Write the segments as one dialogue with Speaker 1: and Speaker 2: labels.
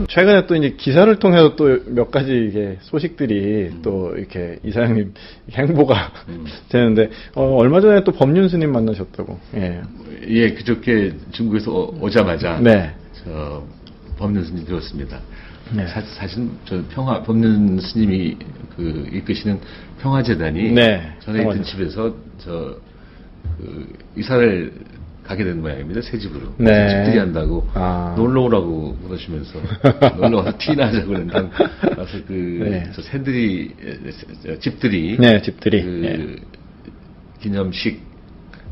Speaker 1: 최근에 또 이제 기사를 통해서 또 몇 가지 이게 소식들이 또 이렇게 이사장님 행보가 되는데, 얼마 전에 또 법륜 스님 만나셨다고. 예.
Speaker 2: 예, 그저께 중국에서 오자마자.
Speaker 1: 네.
Speaker 2: 법륜 스님 들었습니다.
Speaker 1: 네.
Speaker 2: 사실 법륜 스님이 이끄시는 평화재단이.
Speaker 1: 네.
Speaker 2: 전에 있던 집에서 이사를 가게 된 모양입니다. 새 집으로.
Speaker 1: 네.
Speaker 2: 집들이 한다고 놀러 오라고 그러시면서 놀러 와서 티나 하자고 그런다. 가서
Speaker 1: 네.
Speaker 2: 집들이.
Speaker 1: 네, 집들이.
Speaker 2: 네. 기념식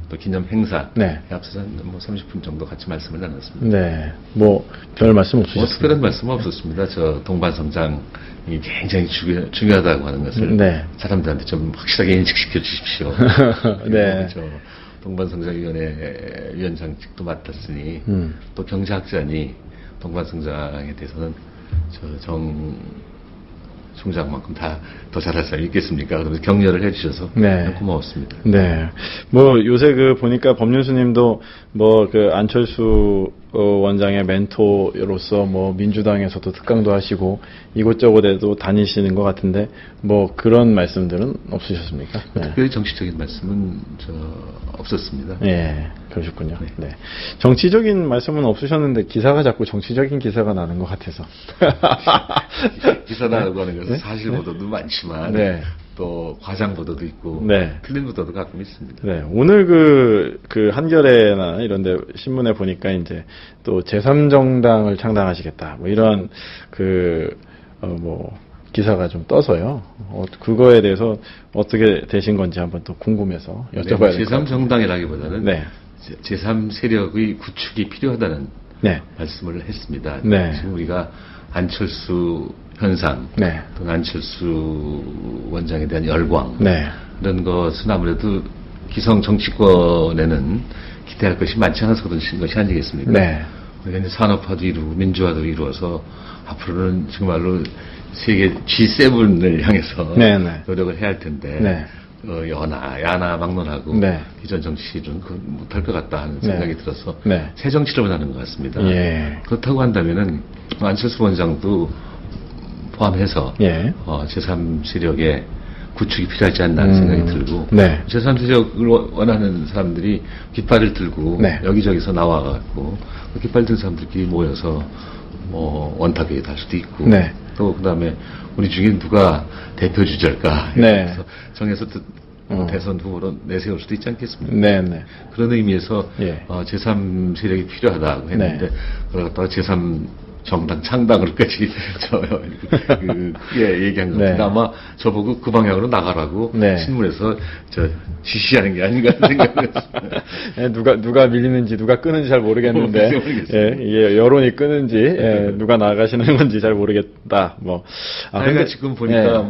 Speaker 2: 또 기념 행사.
Speaker 1: 네.
Speaker 2: 앞서서 30분 정도 같이 말씀을 나눴습니다.
Speaker 1: 네. 별 말씀 없으셨어요?
Speaker 2: 특별한 말씀은 없었습니다. 동반성장이 굉장히 중요하다고 하는 것을. 네. 사람들한테 좀 확실하게 인식시켜 주십시오.
Speaker 1: 네.
Speaker 2: 동반성장위원회 위원장직도 맡았으니 또 경제학자니 동반성장에 대해서는 정 총장만큼 더 잘할 사람이 있겠습니까? 그러면서 격려를 해주셔서. 네. 고마웠습니다.
Speaker 1: 네. 요새 보니까 법륜 스님도 안철수 원장의 멘토로서 민주당에서도 특강도 하시고 이곳저곳에도 다니시는 것 같은데 그런 말씀들은 없으셨습니까? 네.
Speaker 2: 특별히 정치적인 말씀은 없었습니다.
Speaker 1: 네. 그러셨군요. 네. 네. 정치적인 말씀은 없으셨는데 기사가 자꾸 정치적인 기사가 나는 것 같아서.
Speaker 2: 기사라고 하는 것은 사실 보도도 많지만. 네. 또 과장 보도도 있고. 네. 틀린 보도도 가끔 있습니다.
Speaker 1: 네. 오늘 한겨레나 이런 데 신문에 보니까 이제 또 제3정당을 창당하시겠다. 이런 기사가 좀 떠서요. 그거에 대해서 어떻게 되신 건지 한번 또 궁금해서 여쭤봐야 될 것 같아요.
Speaker 2: 제3정당이라기보다는. 네. 제3세력의 구축이 필요하다는. 네. 말씀을 했습니다. 네. 지금 우리가 안철수 현상, 네. 또는 안철수 원장에 대한 열광, 네. 이런 것은 아무래도 기성 정치권에는 기대할 것이 많지 않아서 그런 것이 아니겠습니까? 네. 우리가 이제 산업화도 이루고 민주화도 이루어서 앞으로는 정말로 세계 G7을 향해서 네, 네. 노력을 해야 할 텐데 네. 야나 막론하고 네. 기존 정치는 못할 것 같다 하는 생각이 네. 들어서 네. 새 정치를 원하는 것 같습니다. 예. 그렇다고 한다면은 안철수 원장도 포함해서 예. 제3세력의 구축이 필요하지 않나 하는 생각이 들고 네. 제3세력을 원하는 사람들이 깃발을 들고 네. 여기저기서 나와갖고 깃발 든 사람들끼리 모여서 원탁회의도 할 수도 있고 네. 또 그다음에 우리 중에 누가 대표 주자일까 네. 정해서 대선 후보로 내세울 수도 있지 않겠습니까? 네, 네. 그런 의미에서 예. 제3세력이 필요하다고 했는데 네. 그러다가 제3정당 창당으로까지 크게 얘기한 겁니다. 네. 아마 저보고 그 방향으로 나가라고 네. 신문에서 지시하는 게 아닌가 하는 생각을 했습니다.
Speaker 1: 예, 누가 밀리는지 누가 끄는지 잘 모르겠는데 예, 이게 여론이 끄는지 예, 누가 나가시는 건지 잘 모르겠다.
Speaker 2: 근데 지금 보니까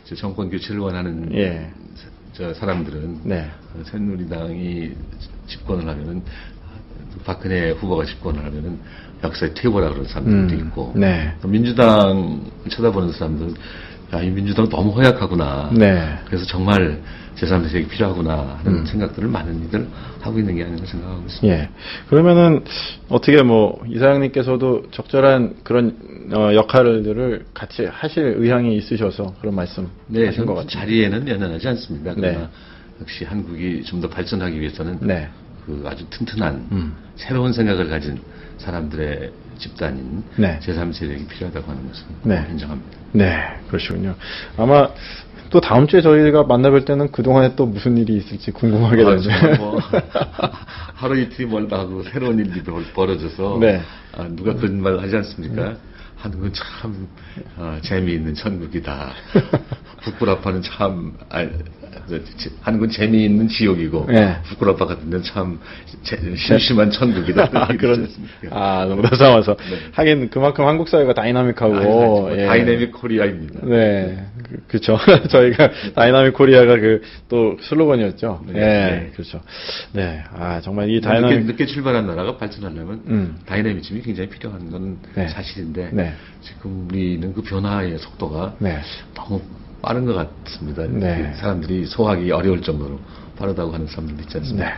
Speaker 2: 예. 정권 교체를 원하는 예. 사람들은 네. 새누리당이 집권을 하면은 박근혜 후보가 집권을 하면은 역사의 퇴보라 그런 사람들도 있고 네. 민주당 쳐다보는 사람들은 이 민주당 너무 허약하구나. 네. 그래서 정말 제3세력이 필요하구나 하는 생각들을 많은 이들 하고 있는 게 아닌가 생각하고 있습니다.
Speaker 1: 예. 그러면은 어떻게 이사장님께서도 적절한 그런 역할들을 같이 하실 의향이 있으셔서 그런 말씀
Speaker 2: 네,
Speaker 1: 하신 것 같아요.
Speaker 2: 자리에는 연연하지 않습니다. 그러나 네. 역시 한국이 좀 더 발전하기 위해서는 네. 아주 튼튼한 새로운 생각을 가진 사람들의 집단인 네. 제3세력이 필요하다고 하는 것은 네. 인정합니다.
Speaker 1: 네, 그러시군요. 아마 또 다음 주에 저희가 만나뵐 때는 그동안에 또 무슨 일이 있을지 궁금하게 되네요.
Speaker 2: 하루 이틀이 멀다 하고 새로운 일이 벌어져서 네. 누가 그런 말 하지 않습니까? 한국은 참 재미있는 천국이다. 북구라파는 참 한국은 재미있는 지옥이고 네. 북구라파 같은 데는 참 심심한 천국이다.
Speaker 1: 그런 농담 삼아서 네. 하긴 그만큼 한국 사회가 다이나믹하고
Speaker 2: 예. 다이내믹 코리아입니다.
Speaker 1: 네, 그렇죠. 저희가 다이나믹 코리아가 또 슬로건이었죠. 네, 네. 그렇죠. 네, 정말 이 다이나믹
Speaker 2: 늦게 출발한 나라가 발전하려면 다이내미즘이 굉장히 필요한 건 네. 사실인데 네. 지금 우리는 그 변화의 속도가 네. 너무 빠른 것 같습니다. 네. 사람들이 소화하기 어려울 정도로 빠르다고 하는 사람들도 있지 않습니까?
Speaker 1: 네.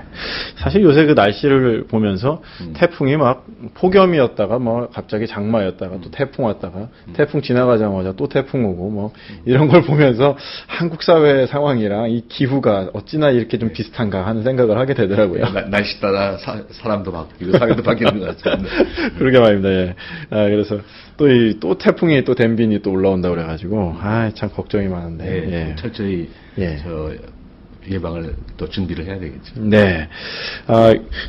Speaker 1: 사실 요새 그 날씨를 보면서 태풍이 막 폭염이었다가 뭐 갑자기 장마였다가 또 태풍 왔다가 태풍 지나가자마자 또 태풍 오고 뭐 이런 걸 보면서 한국 사회 상황이랑 이 기후가 어찌나 이렇게 좀 비슷한가 하는 생각을 하게 되더라고요.
Speaker 2: 날씨 따라 사람도 바뀌고 사회도 바뀌는 것 같습니다.
Speaker 1: 그러게 말입니다. 예. 그래서 또 태풍이 또 댐빈이 또 올라온다 그래가지고 참 걱정이 많은데.
Speaker 2: 네,
Speaker 1: 예.
Speaker 2: 철저히 예방을 또 준비를 해야 되겠죠.
Speaker 1: 네.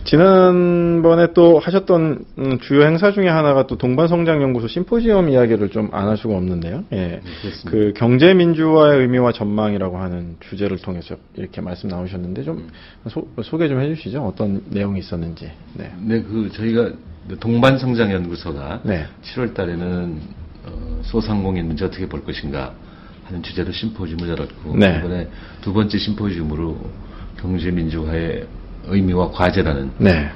Speaker 1: 지난번에 또 하셨던 주요 행사 중에 하나가 또 동반성장연구소 심포지엄 이야기를 좀 안 할 수가 없는데요. 예. 그 경제민주화의 의미와 전망이라고 하는 주제를 통해서 이렇게 말씀 나오셨는데 좀 소개 좀 해주시죠. 어떤 내용이 있었는지. 네.
Speaker 2: 네, 저희가 동반성장연구소가
Speaker 1: 네.
Speaker 2: 7월 달에는 소상공인 문제 어떻게 볼 것인가 하는 주제로 심포지엄을 열었고
Speaker 1: 네.
Speaker 2: 이번에 두 번째 심포지엄으로 경제민주화의 의미와 과제라는
Speaker 1: 네.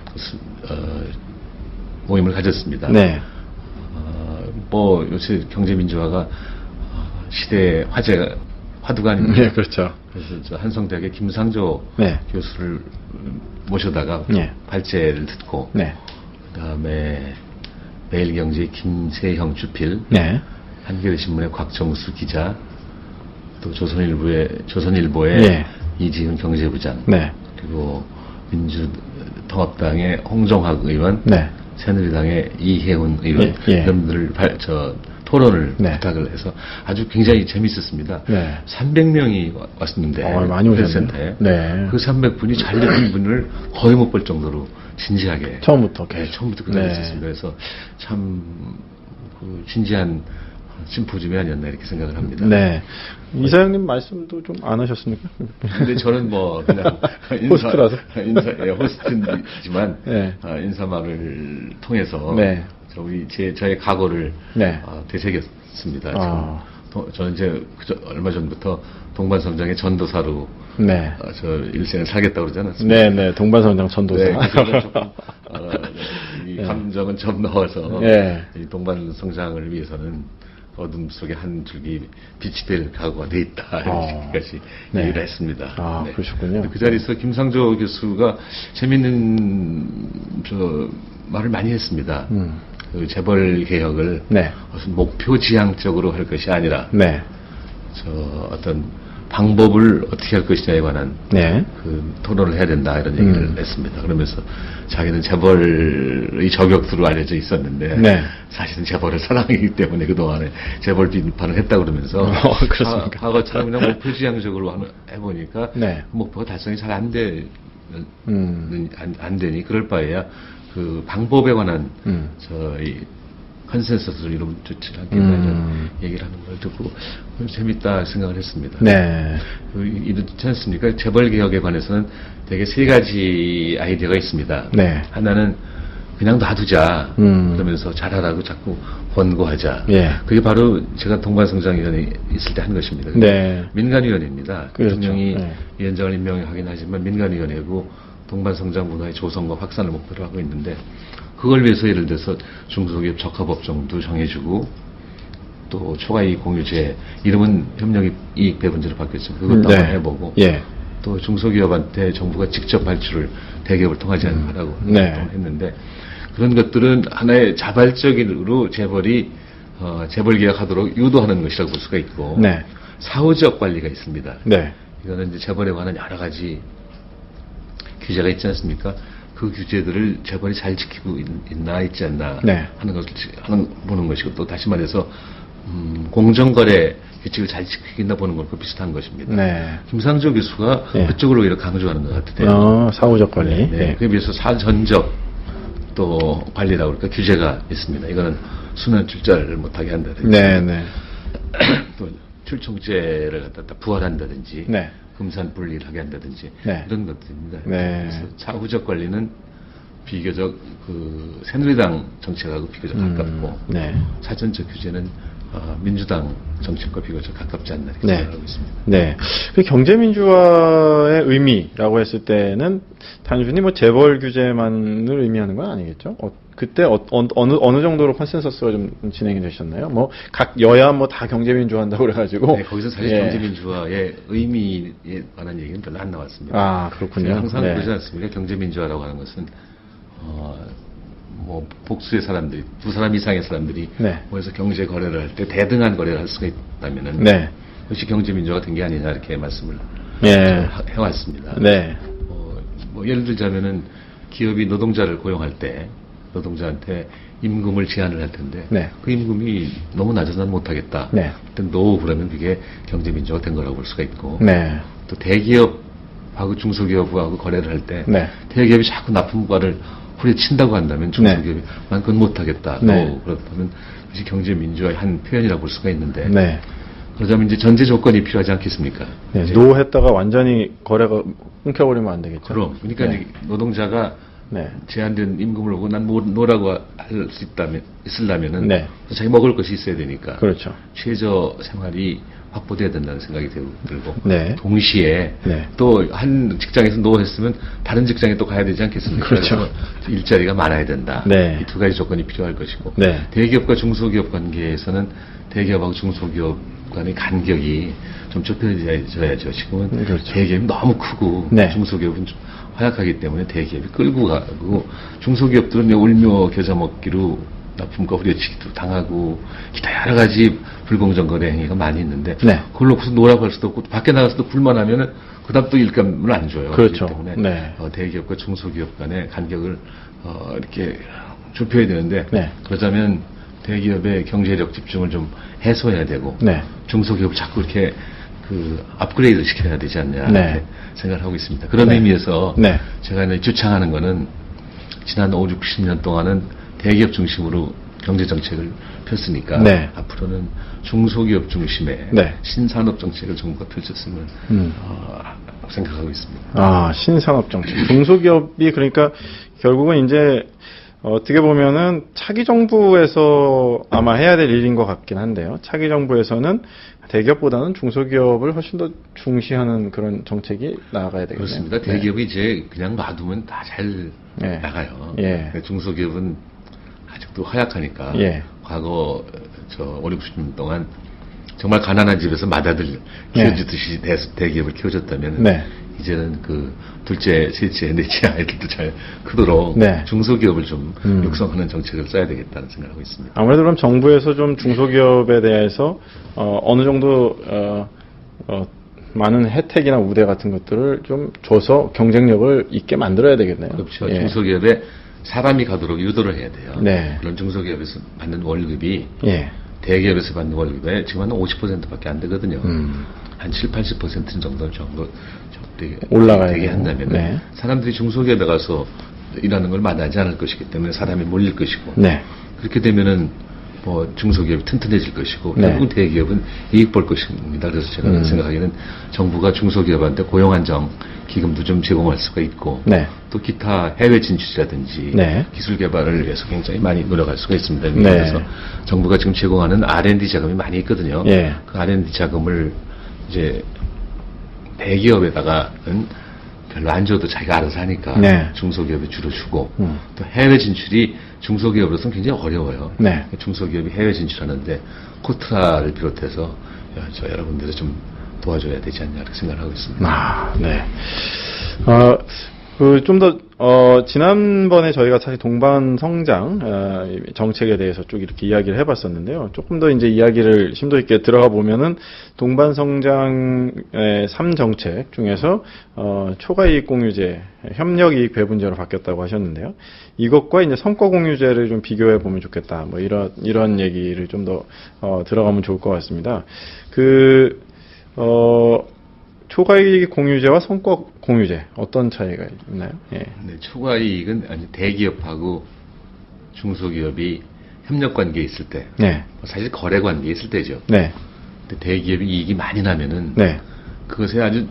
Speaker 2: 모임을 가졌습니다.
Speaker 1: 네.
Speaker 2: 요새 경제민주화가 시대의 화두가 아닙니다.
Speaker 1: 네, 그렇죠.
Speaker 2: 그래서 한성대학의 김상조
Speaker 1: 네.
Speaker 2: 교수를 모셔다가
Speaker 1: 네.
Speaker 2: 발제를 듣고
Speaker 1: 네.
Speaker 2: 그다음에 매일경제의 김세형 주필,
Speaker 1: 네.
Speaker 2: 한겨레신문의 곽정수 기자, 또 조선일보의
Speaker 1: 네.
Speaker 2: 이지훈 경제부장,
Speaker 1: 네.
Speaker 2: 그리고 민주통합당의 홍정학 의원,
Speaker 1: 네.
Speaker 2: 새누리당의 이혜훈 의원
Speaker 1: 예.
Speaker 2: 이런 분들 토론을
Speaker 1: 네.
Speaker 2: 부탁을 해서 아주 굉장히 재밌었습니다.
Speaker 1: 네.
Speaker 2: 300명이 왔었는데
Speaker 1: 많이 오셨네요.
Speaker 2: 센터에
Speaker 1: 네.
Speaker 2: 그 300분이 잘리는 분을 거의 못 볼 정도로 진지하게
Speaker 1: 처음부터
Speaker 2: 끝까지 있었습니다. 그래서 참 진지한 심포지엄이 아니었나 이렇게 생각을 합니다.
Speaker 1: 네. 이사장님 말씀도 좀 안 하셨습니까?
Speaker 2: 근데 저는 그냥
Speaker 1: 호스트라서
Speaker 2: 호스트지만
Speaker 1: 네.
Speaker 2: 인사말을 통해서
Speaker 1: 네.
Speaker 2: 저의 각오를
Speaker 1: 네.
Speaker 2: 되새겼습니다. 저는 이제 얼마 전부터 동반성장의 전도사로
Speaker 1: 네.
Speaker 2: 저 일생을 살겠다고 그러지 않았습니까?
Speaker 1: 네, 네. 동반성장 전도사.
Speaker 2: 네, 조금, 이 감정은 좀 넣어서 이 동반성장을 위해서는 어둠 속에 한 줄기 빛이 될 각오가 돼 있다 이렇게까지 얘기를 했습니다.
Speaker 1: 네. 그러셨군요.
Speaker 2: 그 자리에서 김상조 교수가 재밌는 말을 많이 했습니다. 그 재벌 개혁을 무슨 목표 지향적으로 할 것이 아니라 어떤 방법을 어떻게 할 것이냐에 관한 그 토론을 해야 된다 이런 얘기를 했습니다. 그러면서 자기는 재벌의 저격수로 알려져 있었는데 사실은 재벌을 사랑하기 때문에 그동안에 재벌 비판을 했다 그러면서 과거처럼 그냥 목표 지향적으로 해보니까 목표가 달성이 잘 안 되니 그럴 바에야 그 방법에 관한 저희 컨센서스를 이루면 좋지 않겠나 얘기를 하는 걸 듣고 재밌다 생각을 했습니다.
Speaker 1: 네.
Speaker 2: 이렇지 않습니까? 재벌 개혁에 관해서는 되게 세 가지 아이디어가 있습니다.
Speaker 1: 네.
Speaker 2: 하나는 그냥 놔두자 그러면서 잘하라고 자꾸 권고하자. 그게 바로 제가 동반성장위원회 있을 때 한 것입니다. 민간위원회입니다.
Speaker 1: 그렇죠.
Speaker 2: 대통령이 위원장을 임명하긴 하지만 민간위원회고 동반성장 문화의 조성과 확산을 목표로 하고 있는데 그걸 위해서 예를 들어서 중소기업 적합업종도 정해주고 또 초과이익 공유제 이름은 협력이익 배분제로 바뀌었지만 그것도 한번 해보고 또 중소기업한테 정부가 직접 발주를 대기업을 통하지 않으라고 했는데 그런 것들은 하나의 자발적으로 재벌이 재벌 개혁하도록 유도하는 것이라고 볼 수가 있고 사후적 관리가 있습니다. 이거는 이제 재벌에 관한 여러 가지 규제가 있지 않습니까? 그 규제들을 재벌이 잘 지키고 있지 않나 하는 것을 보는 것이고 또 다시 말해서 공정거래 규칙을 잘 지키고 있나 보는 것과 비슷한 것입니다. 김상조 교수가 그쪽으로 오히려 강조하는 것 같아요.
Speaker 1: 사후적 관리.
Speaker 2: 그에 비해서 사전적 또 관리라고 그럴까 규제가 있습니다. 이거는 순환 출자를 못하게 한다든지 또 출총제를 갖다 부활한다든지 금산 분리를 하게 한다든지 이런 것들입니다. 그래서 사후적 관리는 비교적 그 새누리당 정책하고 비교적 가깝고 사전적 규제는 민주당 정책과 비교적 가깝지 않나 이렇게
Speaker 1: 네.
Speaker 2: 생각하고 있습니다.
Speaker 1: 네. 그 경제민주화의 의미라고 했을 때는 단순히 뭐 재벌 규제만을 의미하는 건 아니겠죠? 그때 어느 정도로 컨센서스가 좀 진행이 되셨나요? 뭐 각 여야 뭐 다 경제민주화한다고 그래가지고.
Speaker 2: 네, 거기서 사실
Speaker 1: 예.
Speaker 2: 경제민주화의 의미에 관한 얘기는 별로 안 나왔습니다.
Speaker 1: 아, 그렇군요.
Speaker 2: 항상
Speaker 1: 네.
Speaker 2: 그러지 않습니까? 경제민주화라고 하는 것은 뭐 복수의 사람들이 두 사람 이상의 사람들이
Speaker 1: 네.
Speaker 2: 모여서 경제 거래를 할 때 대등한 거래를 할 수가 있다면은
Speaker 1: 네.
Speaker 2: 그것이 경제민주화가 된 게 아니냐 이렇게 말씀을
Speaker 1: 예.
Speaker 2: 해왔습니다.
Speaker 1: 네.
Speaker 2: 뭐 예를 들자면은 기업이 노동자를 고용할 때 노동자한테 임금을 제한을 할 텐데
Speaker 1: 네.
Speaker 2: 그 임금이 너무 낮아서 난 못하겠다.
Speaker 1: 네.
Speaker 2: 일단 노 그러면 그게 경제민주화가 된 거라고 볼 수가 있고
Speaker 1: 네.
Speaker 2: 또 대기업하고 중소기업하고 거래를 할 때
Speaker 1: 네.
Speaker 2: 대기업이 자꾸 납품과를 후려친다고 한다면 중소기업이 난 그건 못하겠다.
Speaker 1: 네.
Speaker 2: 노 그렇다면 그것이 경제민주화의 한 표현이라고 볼 수가 있는데
Speaker 1: 네.
Speaker 2: 그러자면 이제 전제 조건이 필요하지 않겠습니까?
Speaker 1: 네. 노 했다가 완전히 거래가 끊겨버리면 안 되겠죠.
Speaker 2: 그럼 그러니까
Speaker 1: 네.
Speaker 2: 이제 노동자가
Speaker 1: 네.
Speaker 2: 제한된 임금을 보고 난 노라고 할 수 있으려면은
Speaker 1: 네.
Speaker 2: 자기 먹을 것이 있어야 되니까
Speaker 1: 그렇죠.
Speaker 2: 최저 생활이 확보돼야 된다는 생각이 들고
Speaker 1: 네.
Speaker 2: 동시에
Speaker 1: 네.
Speaker 2: 또 한 직장에서 노했으면 다른 직장에 또 가야 되지 않겠습니까?
Speaker 1: 그렇죠.
Speaker 2: 그래서 일자리가 많아야 된다.
Speaker 1: 네.
Speaker 2: 이 두 가지 조건이 필요할 것이고
Speaker 1: 네.
Speaker 2: 대기업과 중소기업 관계에서는 대기업하고 중소기업 간의 간격이 좀 좁혀져야죠. 지금은
Speaker 1: 그렇죠.
Speaker 2: 대기업이 너무 크고
Speaker 1: 네.
Speaker 2: 중소기업은 좀 허약하기 때문에 대기업이 끌고 가고 중소기업들은 울며 겨자 먹기로 납품과 후려치기도 당하고 기타 여러 가지 불공정 거래 행위가 많이 있는데
Speaker 1: 네.
Speaker 2: 그걸 놓고서 노라고 할 수도 없고 밖에 나가서도 불만하면은 그다음 또 일감을 안 줘요.
Speaker 1: 그렇죠.
Speaker 2: 그렇기 때문에
Speaker 1: 네.
Speaker 2: 대기업과 중소기업 간의 간격을 이렇게 좁혀야 되는데
Speaker 1: 네.
Speaker 2: 그러자면 대기업의 경제력 집중을 좀 해소해야 되고
Speaker 1: 네.
Speaker 2: 중소기업을 자꾸 이렇게 그 업그레이드 시켜야 되지 않냐
Speaker 1: 네.
Speaker 2: 이렇게 생각을 하고 있습니다. 그런
Speaker 1: 네.
Speaker 2: 의미에서
Speaker 1: 네.
Speaker 2: 제가 주창하는 거는 지난 50년 동안은 대기업 중심으로 경제 정책을 폈으니까
Speaker 1: 네.
Speaker 2: 앞으로는 중소기업 중심의
Speaker 1: 네.
Speaker 2: 신산업 정책을 정부가 펼쳤으면 생각하고 있습니다.
Speaker 1: 아, 신산업 정책. 중소기업이 그러니까 결국은 이제 어떻게 보면은 차기 정부에서 아마 해야 될 일인 것 같긴 한데요. 차기 정부에서는 대기업보다는 중소기업을 훨씬 더 중시하는 그런 정책이 나아가야 되겠네요.
Speaker 2: 그렇습니다. 대기업이 이제 그냥 놔두면 다 잘
Speaker 1: 네.
Speaker 2: 나가요.
Speaker 1: 예.
Speaker 2: 중소기업은 아직도 허약하니까
Speaker 1: 예.
Speaker 2: 과거 5, 60년 동안 정말 가난한 집에서 맏아들 키워주듯이 대기업을 키워줬다면
Speaker 1: 네.
Speaker 2: 이제는 그 둘째, 셋째, 넷째 아이들도 잘 크도록
Speaker 1: 네.
Speaker 2: 중소기업을 좀 육성하는 정책을 써야 되겠다는 생각을 하고 있습니다.
Speaker 1: 아무래도 그럼 정부에서 좀 중소기업에 대해서 어느 정도 많은 혜택이나 우대 같은 것들을 좀 줘서 경쟁력을 있게 만들어야 되겠네요.
Speaker 2: 그렇죠.
Speaker 1: 예.
Speaker 2: 중소기업에 사람이 가도록 유도를 해야 돼요.
Speaker 1: 네.
Speaker 2: 그런 중소기업에서 받는 월급이
Speaker 1: 예.
Speaker 2: 대기업에서 받는 월급에 지금 한 50%밖에 안 되거든요. 한 7, 80% 정도
Speaker 1: 올라가야
Speaker 2: 되게
Speaker 1: 되고.
Speaker 2: 한다면
Speaker 1: 네.
Speaker 2: 사람들이 중소기업에 가서 일하는 걸 마다하지 않을 것이기 때문에 사람이 몰릴 것이고
Speaker 1: 네.
Speaker 2: 그렇게 되면은 뭐 중소기업이 튼튼해질 것이고
Speaker 1: 네.
Speaker 2: 결국은 대기업은 이익 볼 것입니다. 그래서 제가 생각하기에는 정부가 중소기업한테 고용안정 기금도 좀 제공할 수가 있고
Speaker 1: 네.
Speaker 2: 또 기타 해외 진출이라든지
Speaker 1: 네.
Speaker 2: 기술 개발을 위해서 굉장히 많이 노력할 수가 있습니다.
Speaker 1: 네.
Speaker 2: 그래서 정부가 지금 제공하는 R&D 자금이 많이 있거든요.
Speaker 1: 예.
Speaker 2: 그 R&D 자금을 이제 대기업에다가는 별로 안 줘도 자기가 알아서 하니까
Speaker 1: 네.
Speaker 2: 중소기업에 주로 주고 또 해외 진출이 중소기업으로서는 굉장히 어려워요.
Speaker 1: 네.
Speaker 2: 중소기업이 해외 진출하는데 코트라를 비롯해서 여러분들이 좀 도와줘야 되지 않냐 이렇게 생각을 하고 있습니다.
Speaker 1: 아, 네. 좀 더, 지난번에 저희가 사실 동반 성장, 정책에 대해서 쭉 이렇게 이야기를 해봤었는데요. 조금 더 이제 이야기를 심도 있게 들어가 보면은 동반 성장의 3정책 중에서, 초과이익 공유제, 협력이익 배분제로 바뀌었다고 하셨는데요. 이것과 이제 성과공유제를 좀 비교해 보면 좋겠다. 뭐 이런 얘기를 좀 더, 들어가면 좋을 것 같습니다. 초과이익 공유제와 성과 공유제 어떤 차이가 있나요? 예.
Speaker 2: 네, 초과이익은 대기업하고 중소기업이 협력 관계에 있을 때,
Speaker 1: 네.
Speaker 2: 사실 거래 관계에 있을 때죠.
Speaker 1: 네.
Speaker 2: 근데 대기업이 이익이 많이 나면은
Speaker 1: 네.
Speaker 2: 그것의 아주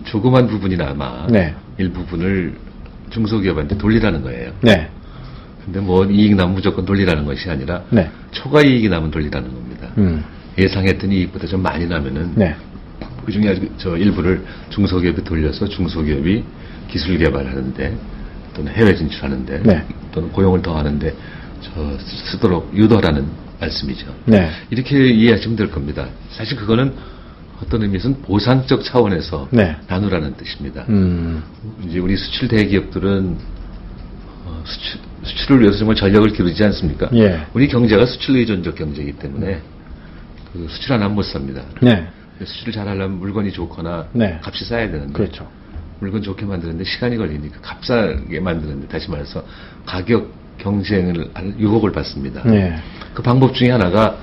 Speaker 2: 조그만 부분이나마
Speaker 1: 네.
Speaker 2: 일부분을 중소기업한테 돌리라는 거예요.
Speaker 1: 네.
Speaker 2: 근데 뭐 이익 나면 무조건 돌리라는 것이 아니라
Speaker 1: 네.
Speaker 2: 초과 이익이 나면 돌리라는 겁니다. 예상했던 이익보다 좀 많이 나면은
Speaker 1: 네.
Speaker 2: 그중에 아주 저 일부를 중소기업에 돌려서 중소기업이 기술 개발하는데 또는 해외 진출하는데
Speaker 1: 네.
Speaker 2: 또는 고용을 더하는데 쓰도록 유도라는 말씀이죠.
Speaker 1: 네.
Speaker 2: 이렇게 이해하시면 될 겁니다. 사실 그거는 어떤 의미에서는 보상적 차원에서
Speaker 1: 네.
Speaker 2: 나누라는 뜻입니다. 이제 우리 수출 대기업들은 수출을 위해서 정말 전력을 기울이지 않습니까?
Speaker 1: 예.
Speaker 2: 우리 경제가 수출 의존적 경제이기 때문에 그 수출 안 하면 못 삽니다.
Speaker 1: 네.
Speaker 2: 수출을 잘하려면 물건이 좋거나
Speaker 1: 네.
Speaker 2: 값이 싸야 되는데
Speaker 1: 그렇죠.
Speaker 2: 물건 좋게 만드는데 시간이 걸리니까 값싸게 만드는데 다시 말해서 가격 경쟁을 할 유혹을 받습니다.
Speaker 1: 네.
Speaker 2: 그 방법 중에 하나가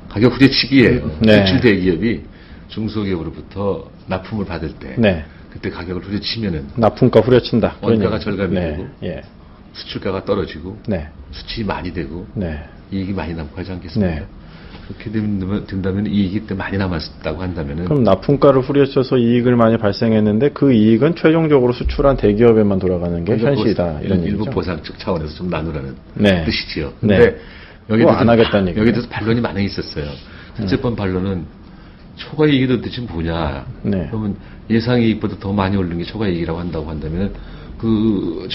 Speaker 2: 가격 후려치기예요.
Speaker 1: 네.
Speaker 2: 수출 대기업이 중소기업으로부터 납품을 받을 때
Speaker 1: 네.
Speaker 2: 그때 가격을 후려치면은
Speaker 1: 납품가 후려친다.
Speaker 2: 원가가 절감이
Speaker 1: 네.
Speaker 2: 되고
Speaker 1: 예.
Speaker 2: 수출가가 떨어지고
Speaker 1: 네.
Speaker 2: 수출이 많이 되고
Speaker 1: 네.
Speaker 2: 이익이 많이 남고 하지 않겠습니까?
Speaker 1: 네.
Speaker 2: 그렇게 된다면 이익이 때 많이 남았다고 한다면은
Speaker 1: 그럼 납품가를 후려쳐서 이익을 많이 발생했는데 그 이익은 최종적으로 수출한 대기업에만 돌아가는 게 현실이다. 이런
Speaker 2: 일부
Speaker 1: 얘기죠.
Speaker 2: 보상적 차원에서 좀 나누라는
Speaker 1: 네.
Speaker 2: 뜻이지요.
Speaker 1: 네.
Speaker 2: 근데 여기도
Speaker 1: 안 하겠다는 얘기죠.
Speaker 2: 여기도 반론이 많이 있었어요. 첫째 번 반론은 초과이익이 도대체 뭐냐?
Speaker 1: 네.
Speaker 2: 그러면 예상이익보다 더 많이 오르는 게 초과이익이라고 한다고 한다면 그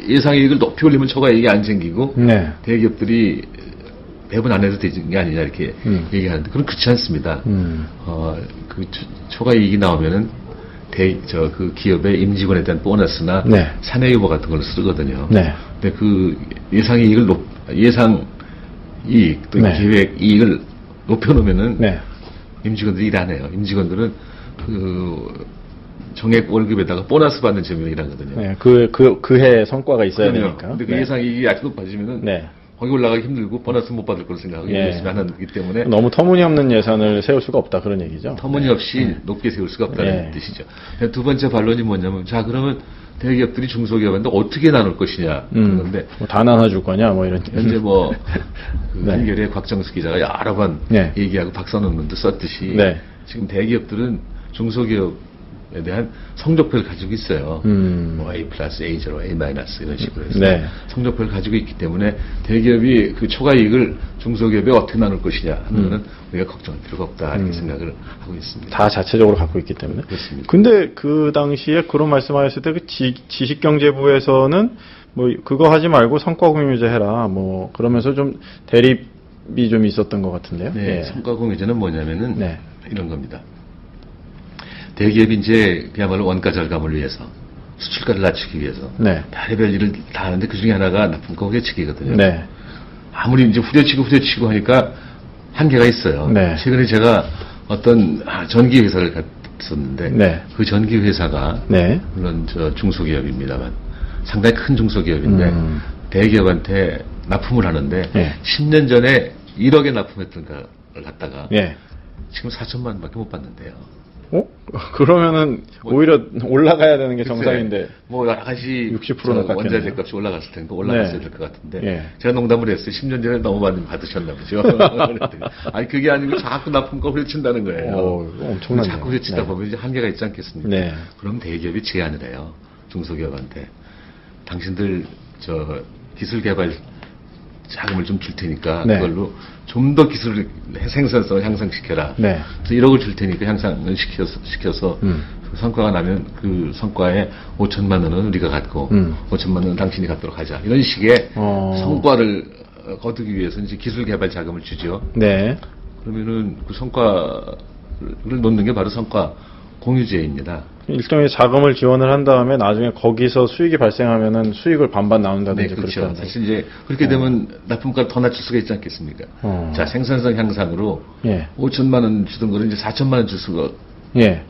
Speaker 2: 예상이익을 높이 올리면 초과이익이 안 생기고
Speaker 1: 네.
Speaker 2: 대기업들이 배분 안 해도 되는 게 아니냐 이렇게 얘기하는데 그건 그렇지 않습니다. 그 초과이익이 나오면은 그 기업의 임직원에 대한 보너스나
Speaker 1: 네.
Speaker 2: 사내 유보 같은 걸 쓰거든요.
Speaker 1: 네.
Speaker 2: 근데 그 예상 이익 또
Speaker 1: 네.
Speaker 2: 계획 이익을 높여놓으면은
Speaker 1: 네.
Speaker 2: 임직원들이 일 안 해요. 임직원들은 그 정액 월급에다가 보너스 받는 점이 일하거든요.
Speaker 1: 네. 그 해 성과가 있어야 되니까.
Speaker 2: 근데 그
Speaker 1: 네.
Speaker 2: 예상 이익이 아주 높아지면은
Speaker 1: 네.
Speaker 2: 거기 올라가기 힘들고 보너스 못 받을 걸 생각하고
Speaker 1: 예.
Speaker 2: 열심히 안 하기 때문에
Speaker 1: 너무 터무니없는 예산을 세울 수가 없다 그런 얘기죠.
Speaker 2: 터무니없이 높게 세울 수가 없다는 뜻이죠. 두 번째 반론이 뭐냐면 자 그러면 대기업들이 중소기업한테 어떻게 나눌 것이냐 그런데
Speaker 1: 뭐 다 나눠줄 거냐 뭐 이런.
Speaker 2: 현재 그
Speaker 1: 네.
Speaker 2: 한겨레 곽정수 기자가 여러 번
Speaker 1: 네.
Speaker 2: 얘기하고 박사 논문도 썼듯이
Speaker 1: 네.
Speaker 2: 지금 대기업들은 중소기업에 대한 성적표를 가지고 있어요. 뭐 A 플러스, A0, A 마이너스 이런 식으로 해서
Speaker 1: 네.
Speaker 2: 성적표를 가지고 있기 때문에 대기업이 그 초과이익을 중소기업에 어떻게 나눌 것이냐 하는 거는 우리가 걱정할 필요가 없다 이렇게 생각을 하고 있습니다.
Speaker 1: 다 자체적으로 갖고 있기 때문에.
Speaker 2: 그렇습니다.
Speaker 1: 근데 그 당시에 그런 말씀하셨을 때 그 지식경제부에서는 뭐 그거 하지 말고 성과공유제 해라 뭐 그러면서 좀 대립이 좀 있었던 것 같은데요.
Speaker 2: 네,
Speaker 1: 예.
Speaker 2: 성과공유제는 뭐냐면은
Speaker 1: 네.
Speaker 2: 이런 겁니다. 대기업이 이제 그야말로 원가 절감을 위해서 수출가를 낮추기 위해서
Speaker 1: 네.
Speaker 2: 별의별 일을 다 하는데 그 중에 하나가 납품가 후려치기거든요.
Speaker 1: 네.
Speaker 2: 아무리 이제 후려치고 하니까 한계가 있어요.
Speaker 1: 네.
Speaker 2: 최근에 제가 어떤 전기 회사를 갔었는데
Speaker 1: 네.
Speaker 2: 그 전기 회사가
Speaker 1: 네.
Speaker 2: 물론 중소기업입니다만 상당히 큰 중소기업인데 대기업한테 납품을 하는데
Speaker 1: 네.
Speaker 2: 10년 전에 1억에 납품했던 걸 갖다가
Speaker 1: 예.
Speaker 2: 지금 4천만 원밖에 못 받는데요.
Speaker 1: 그러면은 오히려 올라가야 되는 게 정상인데.
Speaker 2: 뭐 여러 가지
Speaker 1: 60%나 깎였네요.
Speaker 2: 원자재 값이 올라갔을 테니까 올라갔어야
Speaker 1: 네.
Speaker 2: 될 것 같은데
Speaker 1: 예.
Speaker 2: 제가 농담을 했어요. 10년 전에 너무 많이 받으셨나 보죠. 아니 그게 아니고 자꾸 납품가 후려친다는 거예요.
Speaker 1: 엄청나네요.
Speaker 2: 자꾸 후려치다
Speaker 1: 네.
Speaker 2: 보면 이제 한계가 있지 않겠습니까?
Speaker 1: 네.
Speaker 2: 그럼 대기업이 제안을 해요. 중소기업한테 당신들 기술 개발 자금을 좀 줄 테니까
Speaker 1: 네.
Speaker 2: 그걸로 좀 더 기술 생산성을 향상시켜라.
Speaker 1: 네.
Speaker 2: 그래서 1억을 줄 테니까 향상을 시켜서 그 성과가 나면 그 성과에 5천만 원은 우리가 갖고 5천만 원은 당신이 갖도록 하자. 이런 식의 성과를 거두기 위해서 이제 기술 개발 자금을 주죠.
Speaker 1: 네.
Speaker 2: 그러면은 그 성과를 놓는 게 바로 성과 공유제입니다.
Speaker 1: 일종의 자금을 지원을 한 다음에 나중에 거기서 수익이 발생하면은 수익을 반반 나눈다든지
Speaker 2: 네, 그렇죠.
Speaker 1: 그렇게
Speaker 2: 사실 이제 그렇게 되면 납품가를 더 낮출 수가 있지 않겠습니까? 자, 생산성 향상으로
Speaker 1: 예.
Speaker 2: 5천만 원 주던 거를 이제 4천만 원 줄 수가.
Speaker 1: 예.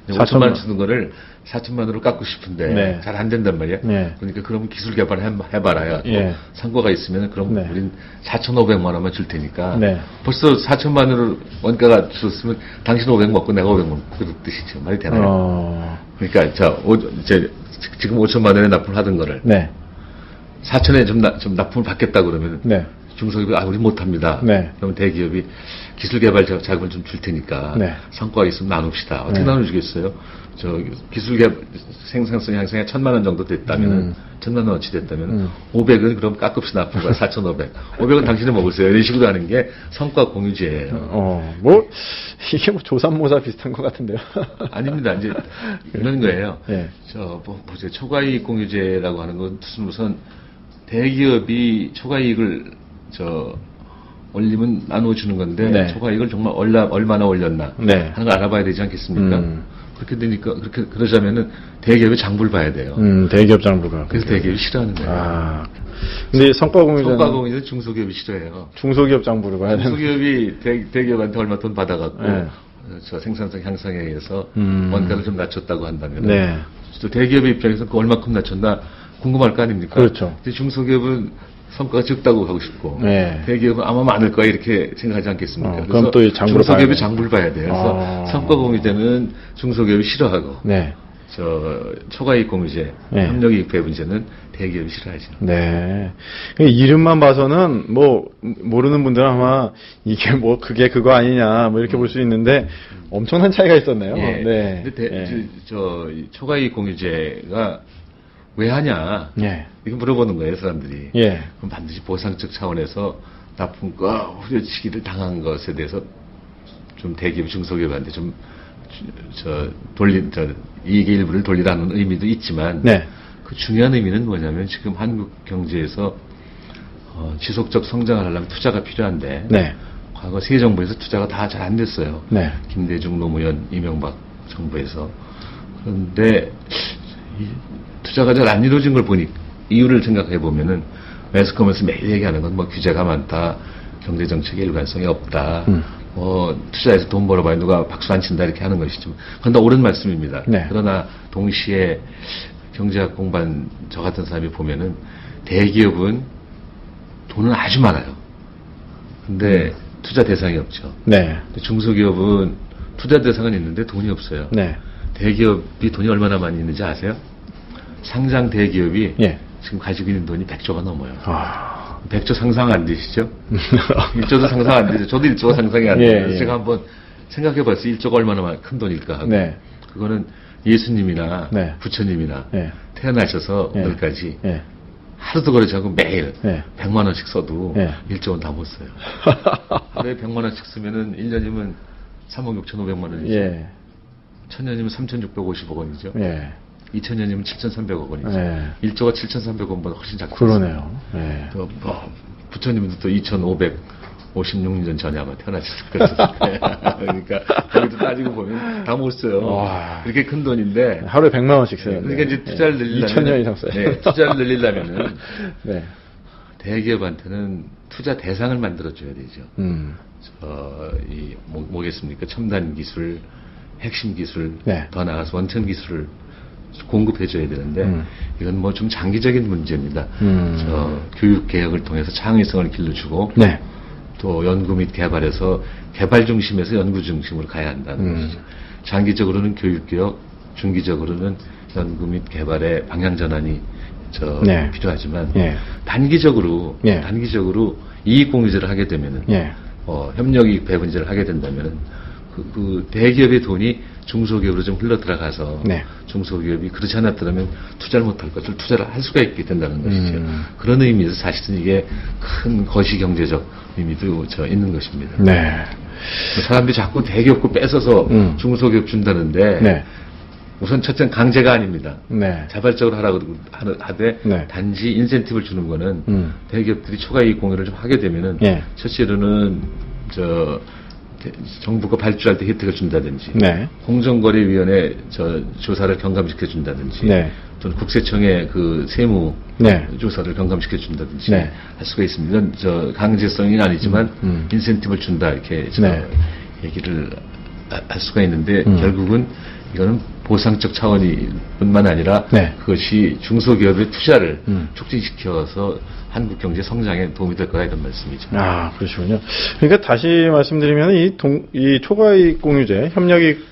Speaker 2: 5천만 원 주는 거를 4천만 원으로 깎고 싶은데
Speaker 1: 네.
Speaker 2: 잘 안 된단 말이야.
Speaker 1: 네.
Speaker 2: 그러니까 그러면 기술 개발 해봐라야.
Speaker 1: 예.
Speaker 2: 성과가 있으면 그럼
Speaker 1: 네.
Speaker 2: 우린 4,500만 원만 줄 테니까.
Speaker 1: 네.
Speaker 2: 벌써 4천만 원을 원가가 줄었으면 당신 500 먹고 내가 500 먹고 그 뜻이죠. 말이 되나요? 그러니까 지금 5천만 원에 납품을 하던 거를
Speaker 1: 네.
Speaker 2: 4천에 좀 납품을 받겠다 그러면
Speaker 1: 네.
Speaker 2: 중소기업이 우리 못합니다.
Speaker 1: 네.
Speaker 2: 그러면 대기업이 기술개발 자금을 좀 줄 테니까
Speaker 1: 네.
Speaker 2: 성과가 있으면 나눕시다. 어떻게 나눠주겠어요? 저 기술개발 생산성 향상에 1,000만 원 정도 됐다면은 1,000만 원어치 됐다면 500은 그럼 깎읍시 나쁜 거야. 4,500. 500은 당신이 먹으세요. 이런 식으로 하는 게 성과 공유제예요.
Speaker 1: 뭐 이게 뭐 조삼모사 비슷한 것 같은데요.
Speaker 2: 아닙니다. 이제 이런 거예요.
Speaker 1: 네.
Speaker 2: 보세요. 초과이익 공유제라고 하는 건 우선 대기업이 초과이익을 올리면 나눠주는 건데
Speaker 1: 네.
Speaker 2: 초과이익을 정말 얼마나 올렸나
Speaker 1: 네.
Speaker 2: 하는 걸 알아봐야 되지 않겠습니까? 그렇게 되니까 그러자면은 대기업의 장부를 봐야 돼요.
Speaker 1: 대기업 장부가.
Speaker 2: 그래서 대기업이 싫어하는 거예요.
Speaker 1: 근데 성과공유제는
Speaker 2: 중소기업이 싫어해요.
Speaker 1: 중소기업 장부를 봐야 되는.
Speaker 2: 중소기업이 대기업한테 얼마 돈 받아갖고
Speaker 1: 네.
Speaker 2: 저 생산성 향상에 의해서 원가를 좀 낮췄다고 한다면
Speaker 1: 네.
Speaker 2: 또 대기업의 입장에서 그 얼마큼 낮췄나 궁금할 거 아닙니까?
Speaker 1: 그렇죠.
Speaker 2: 근데 중소기업은 성과가 적다고 하고 싶고
Speaker 1: 네.
Speaker 2: 대기업은 아마 많을 거야 이렇게 생각하지 않겠습니까?
Speaker 1: 그럼 또
Speaker 2: 중소기업이 장부를 봐야 돼요. 그래서 성과 공유제는 중소기업이 싫어하고
Speaker 1: 네.
Speaker 2: 초과이익 공유제,
Speaker 1: 네.
Speaker 2: 협력이익 배분제는 대기업이 싫어하죠.
Speaker 1: 네. 이름만 봐서는 뭐 모르는 분들은 아마 이게 뭐 그게 그거 아니냐 뭐 이렇게 볼 수 있는데 엄청난 차이가 있었네요.
Speaker 2: 예.
Speaker 1: 네.
Speaker 2: 근데 초과이익 공유제가 왜 하냐?
Speaker 1: 예.
Speaker 2: 이거 물어보는 거예요, 사람들이.
Speaker 1: 예.
Speaker 2: 그럼 반드시 보상적 차원에서 나쁜 거, 후려치기를 당한 것에 대해서 좀 대기업, 중소기업한테 좀, 이익의 일부를 돌리라는 의미도 있지만,
Speaker 1: 네.
Speaker 2: 그 중요한 의미는 뭐냐면 지금 한국 경제에서, 지속적 성장을 하려면 투자가 필요한데,
Speaker 1: 네.
Speaker 2: 과거 새 정부에서 투자가 다 잘 안 됐어요.
Speaker 1: 네.
Speaker 2: 김대중, 노무현, 이명박 정부에서. 그런데, 투자가 잘 안 이루어진 걸 보니 이유를 생각해 보면은 매스컴에서 매일 얘기하는 건 뭐 규제가 많다, 경제 정책의 일관성이 없다, 투자해서 돈 벌어봐야 누가 박수 안 친다 이렇게 하는 것이죠. 그건 다 옳은 말씀입니다.
Speaker 1: 네.
Speaker 2: 그러나 동시에 경제학 공부한 저 같은 사람이 보면은 대기업은 돈은 아주 많아요. 근데 투자 대상이 없죠.
Speaker 1: 네.
Speaker 2: 근데 중소기업은 투자 대상은 있는데 돈이 없어요.
Speaker 1: 네.
Speaker 2: 대기업이 돈이 얼마나 많이 있는지 아세요? 상장 대기업이
Speaker 1: 예.
Speaker 2: 지금 가지고 있는 돈이 100조가 넘어요. 100조 상상 안 되시죠? 1조도 상상 안 되죠. 저도 1조가 상상이 안 돼요.
Speaker 1: 예.
Speaker 2: 제가 한번 생각해 봤어요. 1조가 얼마나 큰 돈일까 하고.
Speaker 1: 네.
Speaker 2: 그거는 예수님이나
Speaker 1: 네.
Speaker 2: 부처님이나
Speaker 1: 네.
Speaker 2: 태어나셔서
Speaker 1: 예.
Speaker 2: 오늘까지
Speaker 1: 예.
Speaker 2: 하루도 그러지 않고 매일
Speaker 1: 예.
Speaker 2: 100만 원씩 써도
Speaker 1: 예.
Speaker 2: 1조 원 다 못 써요. 하루에 100만 원씩 쓰면은 1년이면 3억 6,500만 원이죠.
Speaker 1: 예.
Speaker 2: 1000년이면 3,650억 원이죠.
Speaker 1: 예.
Speaker 2: 2000년이면 7,300억 원이죠.
Speaker 1: 네.
Speaker 2: 1조가 7,300억보다 훨씬 작죠.
Speaker 1: 그러네요. 네.
Speaker 2: 또 부처님도 또 2,556년 전 전에 아마 태어나셨을 거예요. 그러니까 거기도 따지고 보면 다 못 써요.
Speaker 1: 와.
Speaker 2: 그렇게 큰 돈인데
Speaker 1: 하루에 100만 원씩 써요.
Speaker 2: 그러니까 이제 투자를 늘리려면
Speaker 1: 2,000년 이상 써요.
Speaker 2: 네, 투자를 늘리려면은
Speaker 1: 네.
Speaker 2: 대기업한테는 투자 대상을 만들어 줘야 되죠. 뭐겠습니까? 첨단 기술, 핵심 기술,
Speaker 1: 네.
Speaker 2: 더 나아가서 원천 기술을 공급해줘야 되는데 이건 뭐 좀 장기적인 문제입니다. 교육 개혁을 통해서 창의성을 길러주고
Speaker 1: 네.
Speaker 2: 또 연구 및 개발에서 개발 중심에서 연구 중심으로 가야 한다는 것이죠. 장기적으로는 교육 개혁, 중기적으로는 연구 및 개발의 방향 전환이
Speaker 1: 네.
Speaker 2: 필요하지만
Speaker 1: 예.
Speaker 2: 단기적으로
Speaker 1: 예.
Speaker 2: 이익 공유제를 하게 되면은
Speaker 1: 예.
Speaker 2: 협력이익 배분제를 하게 된다면은 그 대기업의 돈이 중소기업으로 좀 흘러 들어가서
Speaker 1: 네.
Speaker 2: 중소기업이 그렇지 않았더라면 투자를 못할 것을 투자를 할 수가 있게 된다는 것이죠. 그런 의미에서 사실은 이게 큰 거시 경제적 의미도 있는 것입니다.
Speaker 1: 네.
Speaker 2: 사람들이 자꾸 대기업 거 뺏어서 중소기업 준다는데
Speaker 1: 네.
Speaker 2: 우선 첫째는 강제가 아닙니다.
Speaker 1: 네.
Speaker 2: 자발적으로 하라고 하되
Speaker 1: 네.
Speaker 2: 단지 인센티브를 주는 거는 대기업들이 초과이익 공유를 좀 하게 되면은
Speaker 1: 예.
Speaker 2: 첫째로는 정부가 발주할 때 혜택을 준다든지
Speaker 1: 네.
Speaker 2: 공정거래위원회 조사를 경감시켜 준다든지
Speaker 1: 네.
Speaker 2: 또는 국세청의 그 세무
Speaker 1: 네.
Speaker 2: 조사를 경감시켜 준다든지
Speaker 1: 네.
Speaker 2: 할 수가 있습니다. 이건 강제성이 아니지만 인센티브를 준다 이렇게
Speaker 1: 네.
Speaker 2: 얘기를 할 수가 있는데 결국은 이거는 보상적 차원이 뿐만 아니라
Speaker 1: 네.
Speaker 2: 그것이 중소기업의 투자를 촉진시켜서 한국 경제 성장에 도움이 될 거다 이런 말씀이죠.
Speaker 1: 아, 그러시군요. 그러니까 다시 말씀드리면 이 초과이익 공유제, 협력이익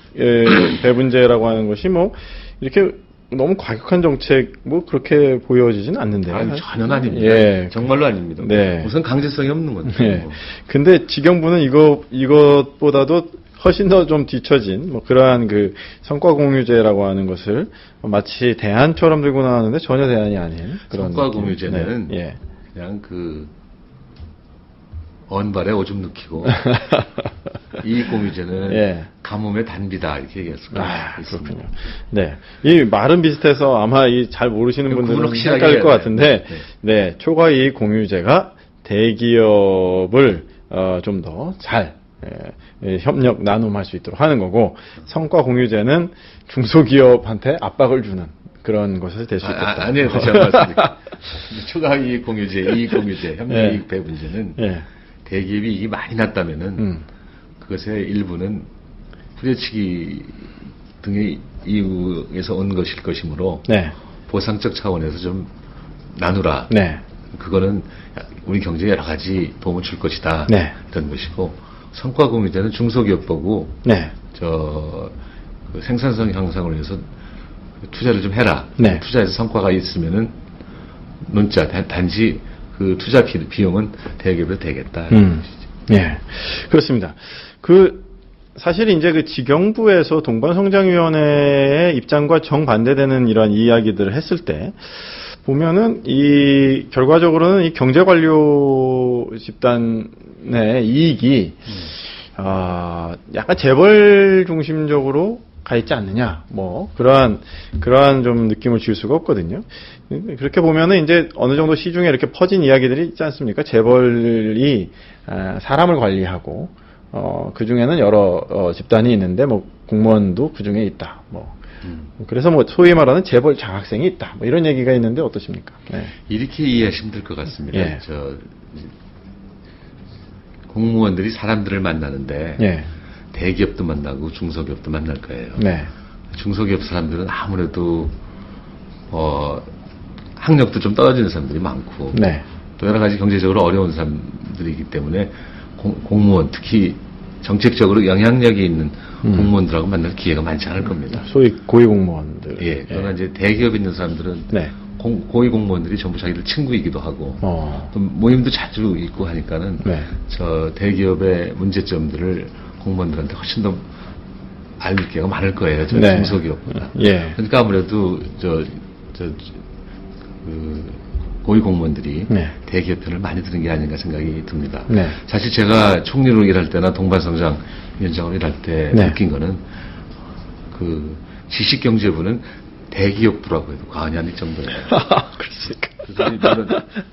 Speaker 1: 배분제라고 하는 것이 뭐 이렇게 너무 과격한 정책 뭐 그렇게 보여지진 않는데요.
Speaker 2: 아니, 전혀 아닙니다.
Speaker 1: 예.
Speaker 2: 정말로 아닙니다.
Speaker 1: 네.
Speaker 2: 우선 강제성이 없는 건데.
Speaker 1: 네. 근데 지경부는 이것보다도 훨씬 더 좀 뒤처진 뭐 그러한 그 성과 공유제라고 하는 것을 마치 대안처럼 들고 나왔는데 전혀 대안이 아닌 그런
Speaker 2: 성과
Speaker 1: 느낌.
Speaker 2: 공유제는
Speaker 1: 네. 예.
Speaker 2: 그냥 그 언발에 오줌 넣기고 이익 공유제는
Speaker 1: 예.
Speaker 2: 가뭄의 단비다 이렇게 얘기할 수가 있습니다.
Speaker 1: 그렇군요. 네, 이 말은 비슷해서 아마 이 잘 모르시는 분들은 헷갈릴 것 같은데, 네, 초과 이익 공유제가 대기업을 좀 더 잘 협력 나눔할 수 있도록 하는 거고, 성과 공유제는 중소기업한테 압박을 주는 그런 것을 될 수 있겠다.
Speaker 2: 아니에요, 다시 한번 말씀드릴게요. 초과 이익 공유제, 이익 공유제, 협력 이익 배분제는 대기업이 이익이 많이 났다면은 그것의 일부는 후려치기 등의 이유에서 온 것일 것이므로 보상적 차원에서 좀 나누라. 그거는 우리 경제에 여러 가지 도움을 줄 것이다. 이런 것이고 성과 공유제는 중소기업 보고 그 생산성 향상을 위해서 투자를 좀 해라. 투자해서 성과가 있으면은 논자 단지 그 투자 비용은 대기업에 되겠다.
Speaker 1: 네, 그렇습니다. 사실 이제 그 지경부에서 동반성장위원회의 입장과 정반대되는 이러한 이야기들을 했을 때, 보면은 결과적으로는 이 경제관료 집단의 이익이, 약간 재벌 중심적으로 가 있지 않느냐, 뭐, 그러한 좀 느낌을 줄 수가 없거든요. 그렇게 보면은 이제 어느 정도 시중에 이렇게 퍼진 이야기들이 있지 않습니까? 재벌이 사람을 관리하고, 그 중에는 여러 집단이 있는데, 뭐, 공무원도 그 중에 있다, 뭐. 그래서 뭐, 소위 말하는 재벌 장학생이 있다, 뭐, 이런 얘기가 있는데 어떠십니까?
Speaker 2: 이렇게 이해하시면 될 것 같습니다. 공무원들이 사람들을 만나는데, 대기업도 만나고 중소기업도 만날 거예요. 중소기업 사람들은 아무래도 학력도 좀 떨어지는 사람들이 많고 또 여러 가지 경제적으로 어려운 사람들이기 때문에 공무원 특히 정책적으로 영향력이 있는 공무원들하고 만날 기회가 많지 않을 겁니다.
Speaker 1: 소위 고위공무원들.
Speaker 2: 그러나 이제 대기업에 있는 사람들은 고위공무원들이 전부 자기들 친구이기도 하고 또 모임도 자주 있고 하니까는 저 대기업의 문제점들을 공무원들한테 훨씬 더 알릴 기회가 많을 거예요. 저 중소기업보다. 그러니까 아무래도 고위 공무원들이 대기업 편을 많이 드는 게 아닌가 생각이 듭니다. 사실 제가 총리로 일할 때나 동반성장위원장으로 일할 때 느낀 거는 그 지식경제부는 대기업부라고 해도 과언이 아닐 정도예요.
Speaker 1: 그렇습니까?
Speaker 2: 물론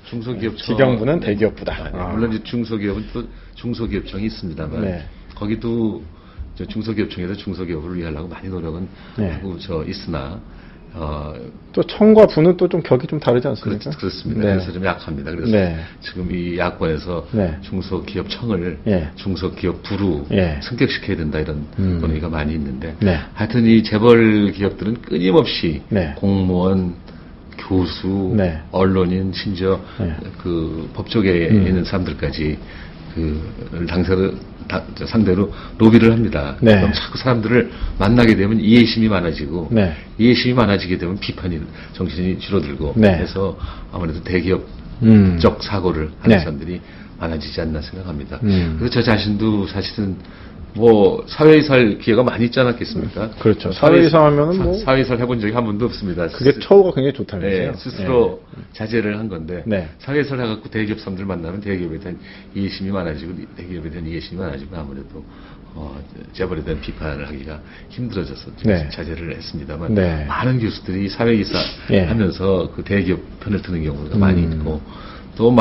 Speaker 2: 중소기업청
Speaker 1: 지경부는 대기업부다.
Speaker 2: 물론 이제 중소기업은 또 중소기업청이 있습니다만 거기도 중소기업청에서 중소기업을 위하려고 많이 노력은 하고 있으나
Speaker 1: 또 청과 부는 또 좀 격이 좀 다르지 않습니까?
Speaker 2: 그렇습니다. 그래서 좀 약합니다. 그래서 지금 이 야권에서 중소기업청을 중소기업부로 승격시켜야 된다 이런 논의가 많이 있는데 하여튼 이 재벌 기업들은 끊임없이 공무원, 교수, 언론인, 심지어 그 법조계에 있는 사람들까지 상대로 로비를 합니다. 그럼 자꾸 사람들을 만나게 되면 이해심이 많아지고 이해심이 많아지게 되면 비판이 정신이 줄어들고 해서 아무래도 대기업적 사고를 하는 사람들이 많아지지 않나 생각합니다. 그래서 저 자신도 사실은 뭐 사회이사할 기회가 많이 있지 않았겠습니까?
Speaker 1: 그렇죠. 사회이사 하면은 뭐
Speaker 2: 사회이사를 해본 적이 한 번도 없습니다.
Speaker 1: 그게 처우가 굉장히 좋다면서요.
Speaker 2: 스스로 자제를 한 건데 사회이사를 해갖고 대기업 사람들 만나면 대기업에 대한 이해심이 많아지고 대기업에 대한 이해심이 많아지고 아무래도 재벌에 대한 비판을 하기가 힘들어져서 자제를 했습니다만 많은 교수들이 사회이사 하면서 그 대기업 편을 드는 경우가 많이 있고 또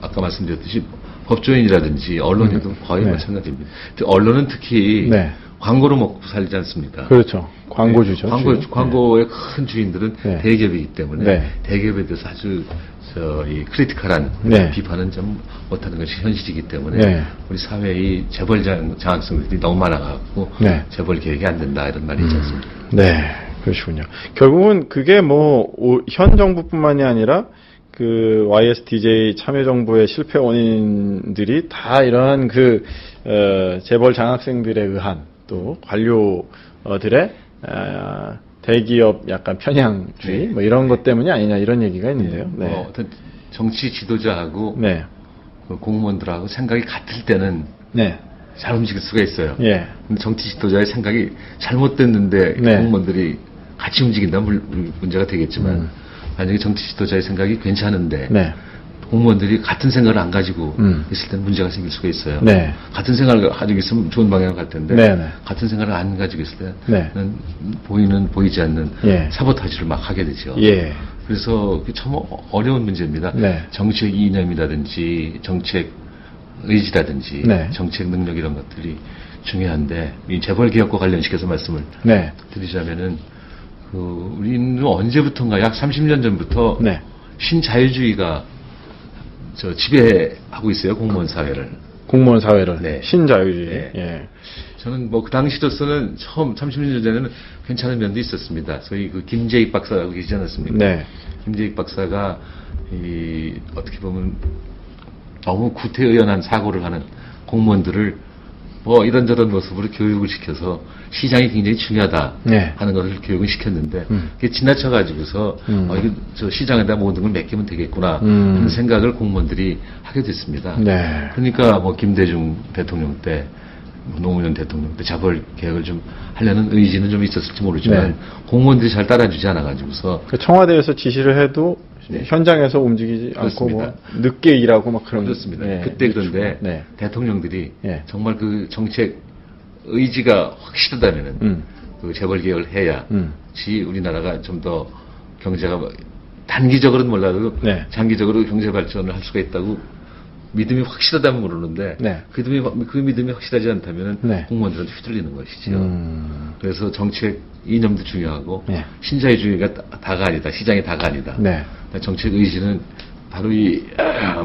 Speaker 2: 아까 말씀드렸듯이 법조인이라든지 언론인도 거의 마찬가지입니다. 언론은 특히 광고로 먹고 살지 않습니까?
Speaker 1: 그렇죠. 광고주죠.
Speaker 2: 광고의 큰 주인들은 대기업이기 때문에 대기업에 대해서 아주 크리티컬한 비판은 좀 못하는 것이 현실이기 때문에 우리 사회의 재벌 장학생들이 너무 많아가지고 재벌 계획이 안 된다 이런 말이 있지 않습니까?
Speaker 1: 그러시군요. 결국은 그게 뭐 현 정부뿐만이 아니라 그 YSDJ 참여정부의 실패 원인들이 다 이러한 재벌 장학생들에 의한 또 관료들의 대기업 약간 편향주의
Speaker 2: 네.
Speaker 1: 뭐 이런 것 때문이 아니냐 이런 얘기가 있는데요.
Speaker 2: 네.
Speaker 1: 네.
Speaker 2: 어떤 정치 지도자하고
Speaker 1: 네.
Speaker 2: 그 공무원들하고 생각이 같을 때는
Speaker 1: 네.
Speaker 2: 잘 움직일 수가 있어요.
Speaker 1: 예.
Speaker 2: 근데 정치 지도자의 생각이 잘못됐는데
Speaker 1: 네.
Speaker 2: 공무원들이 같이 움직인다면 문제가 되겠지만 만약에 정치 지도자의 생각이 괜찮은데
Speaker 1: 네.
Speaker 2: 공무원들이 같은 생각을 안 가지고 있을 때는 문제가 생길 수가 있어요.
Speaker 1: 네.
Speaker 2: 같은 생각을 가지고 있으면 좋은 방향을 갈 텐데
Speaker 1: 네.
Speaker 2: 같은 생각을 안 가지고 있을 때는
Speaker 1: 네.
Speaker 2: 보이지 않는
Speaker 1: 예.
Speaker 2: 사보타지를 막 하게 되죠.
Speaker 1: 예. 그래서
Speaker 2: 참 어려운 문제입니다.
Speaker 1: 네.
Speaker 2: 정책 이념이라든지 정책 의지라든지
Speaker 1: 네.
Speaker 2: 정책 능력 이런 것들이 중요한데 이 재벌 개혁과 관련시켜서 말씀을
Speaker 1: 네.
Speaker 2: 드리자면은 우리는 언제부턴가 약 30년 전부터
Speaker 1: 네.
Speaker 2: 신자유주의가 지배하고 있어요. 공무원 사회를.
Speaker 1: 공무원 사회를.
Speaker 2: 네.
Speaker 1: 신자유주의.
Speaker 2: 네.
Speaker 1: 예.
Speaker 2: 저는 그 당시로서는 처음 30년 전에는 괜찮은 면도 있었습니다. 소위 김재익 박사라고 계시지 않았습니까?
Speaker 1: 네.
Speaker 2: 김재익 박사가 어떻게 보면 너무 구태의연한 사고를 하는 공무원들을 이런저런 모습으로 교육을 시켜서 시장이 굉장히 중요하다
Speaker 1: 네.
Speaker 2: 하는 것을 교육을 시켰는데 그게 지나쳐가지고서 저 시장에다 모든 걸 맡기면 되겠구나 하는 생각을 공무원들이 하게 됐습니다.
Speaker 1: 네.
Speaker 2: 그러니까 김대중 대통령 때 노무현 대통령 때 자벌 개혁을 좀 하려는 의지는 좀 있었을지 모르지만
Speaker 1: 네.
Speaker 2: 공무원들이 잘 따라주지 않아가지고서
Speaker 1: 청와대에서 지시를 해도
Speaker 2: 네.
Speaker 1: 현장에서 움직이지
Speaker 2: 그렇습니다.
Speaker 1: 않고 늦게 일하고 막 그런.
Speaker 2: 그렇습니다.
Speaker 1: 네.
Speaker 2: 그때 그런데
Speaker 1: 네.
Speaker 2: 대통령들이
Speaker 1: 네.
Speaker 2: 정말 그 정책 의지가 확실하다면은 그 재벌 개혁을 해야지 우리나라가 좀 더 경제가 단기적으로는 몰라도
Speaker 1: 네.
Speaker 2: 장기적으로 경제 발전을 할 수가 있다고 믿음이 확실하다면 모르는데
Speaker 1: 네.
Speaker 2: 그 믿음이 확실하지 않다면
Speaker 1: 네.
Speaker 2: 공무원들한테 휘둘리는 것이죠. 그래서 정책 이념도 중요하고
Speaker 1: 네.
Speaker 2: 신자유주의가 다가 아니다. 시장이 다가 아니다.
Speaker 1: 네.
Speaker 2: 정책 의지는 바로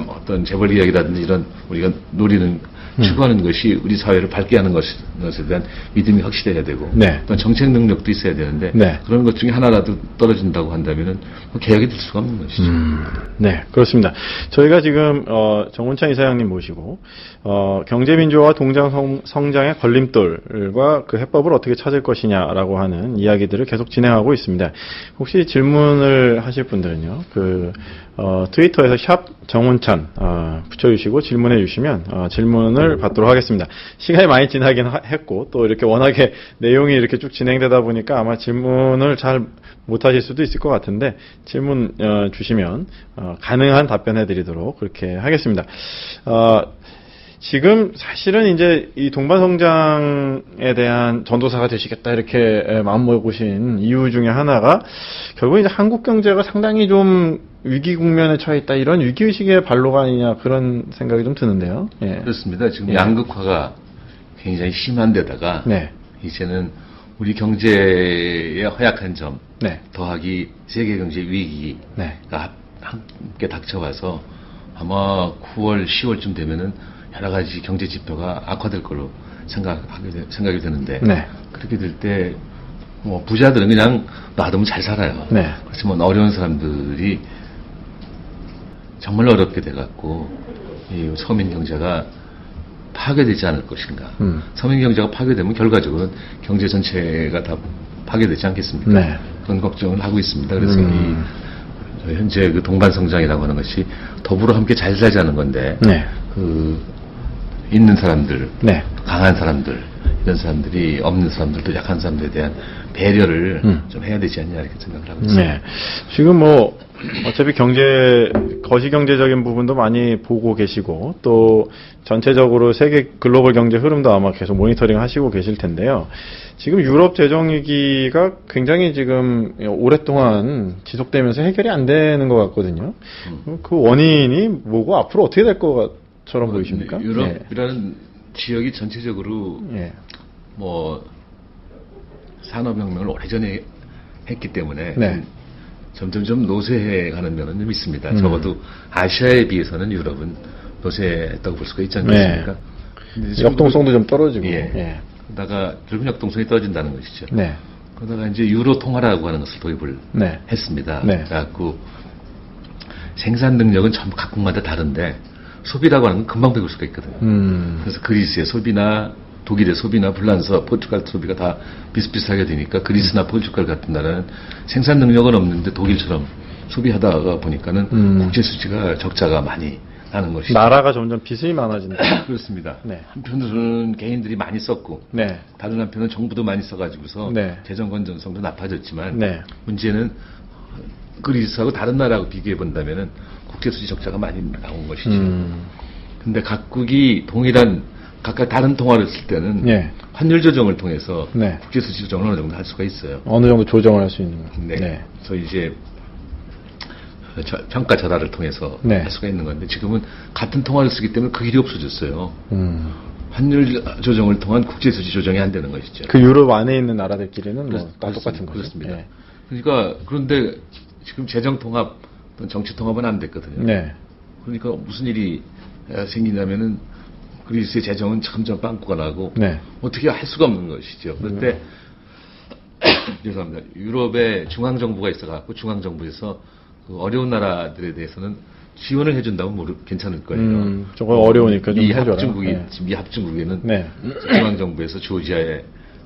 Speaker 2: 어떤 재벌 개혁이라든지 이런 우리가 노리는 추구하는 것이 우리 사회를 밝게 하는 것에 대한 믿음이 확실해야 되고
Speaker 1: 네.
Speaker 2: 또 정책 능력도 있어야 되는데
Speaker 1: 네.
Speaker 2: 그런 것 중에 하나라도 떨어진다고 한다면은 개혁이 될 수가 없는 것이죠.
Speaker 1: 네, 그렇습니다. 저희가 지금 정운찬 이사장님 모시고 경제민주화와 동장 성장의 걸림돌과 그 해법을 어떻게 찾을 것이냐라고 하는 이야기들을 계속 진행하고 있습니다. 혹시 질문을 하실 분들은요, 트위터에서 샵 정운찬 붙여주시고 질문해 주시면 질문을 받도록 하겠습니다. 시간이 많이 지나긴 했고 또 이렇게 워낙에 내용이 이렇게 쭉 진행되다 보니까 아마 질문을 잘 못하실 수도 있을 것 같은데 질문 주시면 가능한 답변해 드리도록 그렇게 하겠습니다. 지금 사실은 이제 이 동반성장에 대한 전도사가 되시겠다 이렇게 마음먹으신 이유 중에 하나가 결국 이제 한국 경제가 상당히 좀 위기 국면에 처해 있다 이런 위기의식의 발로가 아니냐 그런 생각이 좀 드는데요. 예.
Speaker 2: 그렇습니다. 지금 양극화가 굉장히 심한 데다가
Speaker 1: 네.
Speaker 2: 이제는 우리 경제의 허약한 점
Speaker 1: 네.
Speaker 2: 더하기 세계 경제 위기가
Speaker 1: 네.
Speaker 2: 함께 닥쳐와서 아마 9월, 10월쯤 되면은 여러 가지 경제 지표가 악화될 걸로 생각이 드는데
Speaker 1: 네.
Speaker 2: 그렇게 될 때 부자들은 그냥 놔두면 잘 살아요.
Speaker 1: 네.
Speaker 2: 그렇지만 어려운 사람들이 정말 어렵게 돼갖고 이 서민 경제가 파괴되지 않을 것인가. 서민 경제가 파괴되면 결과적으로는 경제 전체가 다 파괴되지 않겠습니까?
Speaker 1: 네.
Speaker 2: 그런 걱정을 하고 있습니다. 그래서 현재 그 동반성장이라고 하는 것이 더불어 함께 잘 살자는 건데
Speaker 1: 네.
Speaker 2: 있는 사람들,
Speaker 1: 네.
Speaker 2: 강한 사람들, 이런 사람들이 없는 사람들도 약한 사람들에 대한 배려를 좀 해야 되지 않냐 이렇게 생각을 하고 있습니다.
Speaker 1: 네. 지금 어차피 거시경제적인 부분도 많이 보고 계시고 또 전체적으로 세계 글로벌 경제 흐름도 아마 계속 모니터링 하시고 계실 텐데요. 지금 유럽 재정위기가 굉장히 지금 오랫동안 지속되면서 해결이 안 되는 것 같거든요. 그 원인이 뭐고 앞으로 어떻게 될 것처럼 보이십니까?
Speaker 2: 유럽이라는 지역이 전체적으로 산업혁명을 오래전에 했기 때문에
Speaker 1: 네.
Speaker 2: 점점 노쇠해가는 면은 좀 있습니다. 적어도 아시아에 비해서는 유럽은 노쇠했다고 볼 수가 있지 않습니까?
Speaker 1: 네. 역동성도 좀 떨어지고.
Speaker 2: 예. 그러다가 결국 역동성이 떨어진다는 것이죠.
Speaker 1: 네.
Speaker 2: 그러다가 이제 유로 통화라고 하는 것을 도입을
Speaker 1: 네.
Speaker 2: 했습니다.
Speaker 1: 네.
Speaker 2: 그래갖고 생산 능력은 전부 각국마다 다른데 소비라고 하는 건 금방 배울 수가 있거든요. 그래서 그리스의 소비나 독일의 소비나 불란서, 포르투갈 소비가 다 비슷비슷하게 되니까 그리스나 포르투갈 같은 나라는 생산 능력은 없는데 독일처럼 소비하다가 보니까는 국제 수지가 적자가 많이 나는 것이죠.
Speaker 1: 나라가 점점 빚이 많아진다.
Speaker 2: 그렇습니다.
Speaker 1: 네.
Speaker 2: 한편으로는 개인들이 많이 썼고
Speaker 1: 네.
Speaker 2: 다른 한편은 정부도 많이 써가지고서
Speaker 1: 네.
Speaker 2: 재정 건전성도 나빠졌지만
Speaker 1: 네.
Speaker 2: 문제는 그리스하고 다른 나라하고 비교해 본다면은 국제 수지 적자가 많이 나온 것이죠. 근데 각국이 동일한 각각 다른 통화를 쓸 때는
Speaker 1: 네.
Speaker 2: 환율 조정을 통해서
Speaker 1: 네.
Speaker 2: 국제 수지 조정을 어느 정도 할 수가 있어요.
Speaker 1: 어느 정도 조정을 할 수 있는 거.
Speaker 2: 네.
Speaker 1: 네.
Speaker 2: 그래서 이제 평가 전환을 통해서
Speaker 1: 네.
Speaker 2: 할 수가 있는 건데 지금은 같은 통화를 쓰기 때문에 그 길이 없어졌어요. 환율 조정을 통한 국제 수지 조정이 안 되는 것이죠.
Speaker 1: 그 유럽 안에 있는 나라들끼리는 뭐 다 똑같은 거죠.
Speaker 2: 그렇습니다.
Speaker 1: 네.
Speaker 2: 그러니까 그런데 지금 재정 통합, 정치 통합은 안 됐거든요.
Speaker 1: 네.
Speaker 2: 그러니까 무슨 일이 생기냐면은 그리스의 재정은 점점 빵꾸가 나고
Speaker 1: 네.
Speaker 2: 어떻게 할 수가 없는 것이죠. 그런데 죄송합니다. 유럽에 중앙 정부가 있어갖고 중앙 정부에서 그 어려운 나라들에 대해서는 지원을 해준다면 괜찮을 거예요.
Speaker 1: 조금 어려우니까 좀 해줘라.
Speaker 2: 미 합중국에는
Speaker 1: 네.
Speaker 2: 중앙 정부에서 조지아에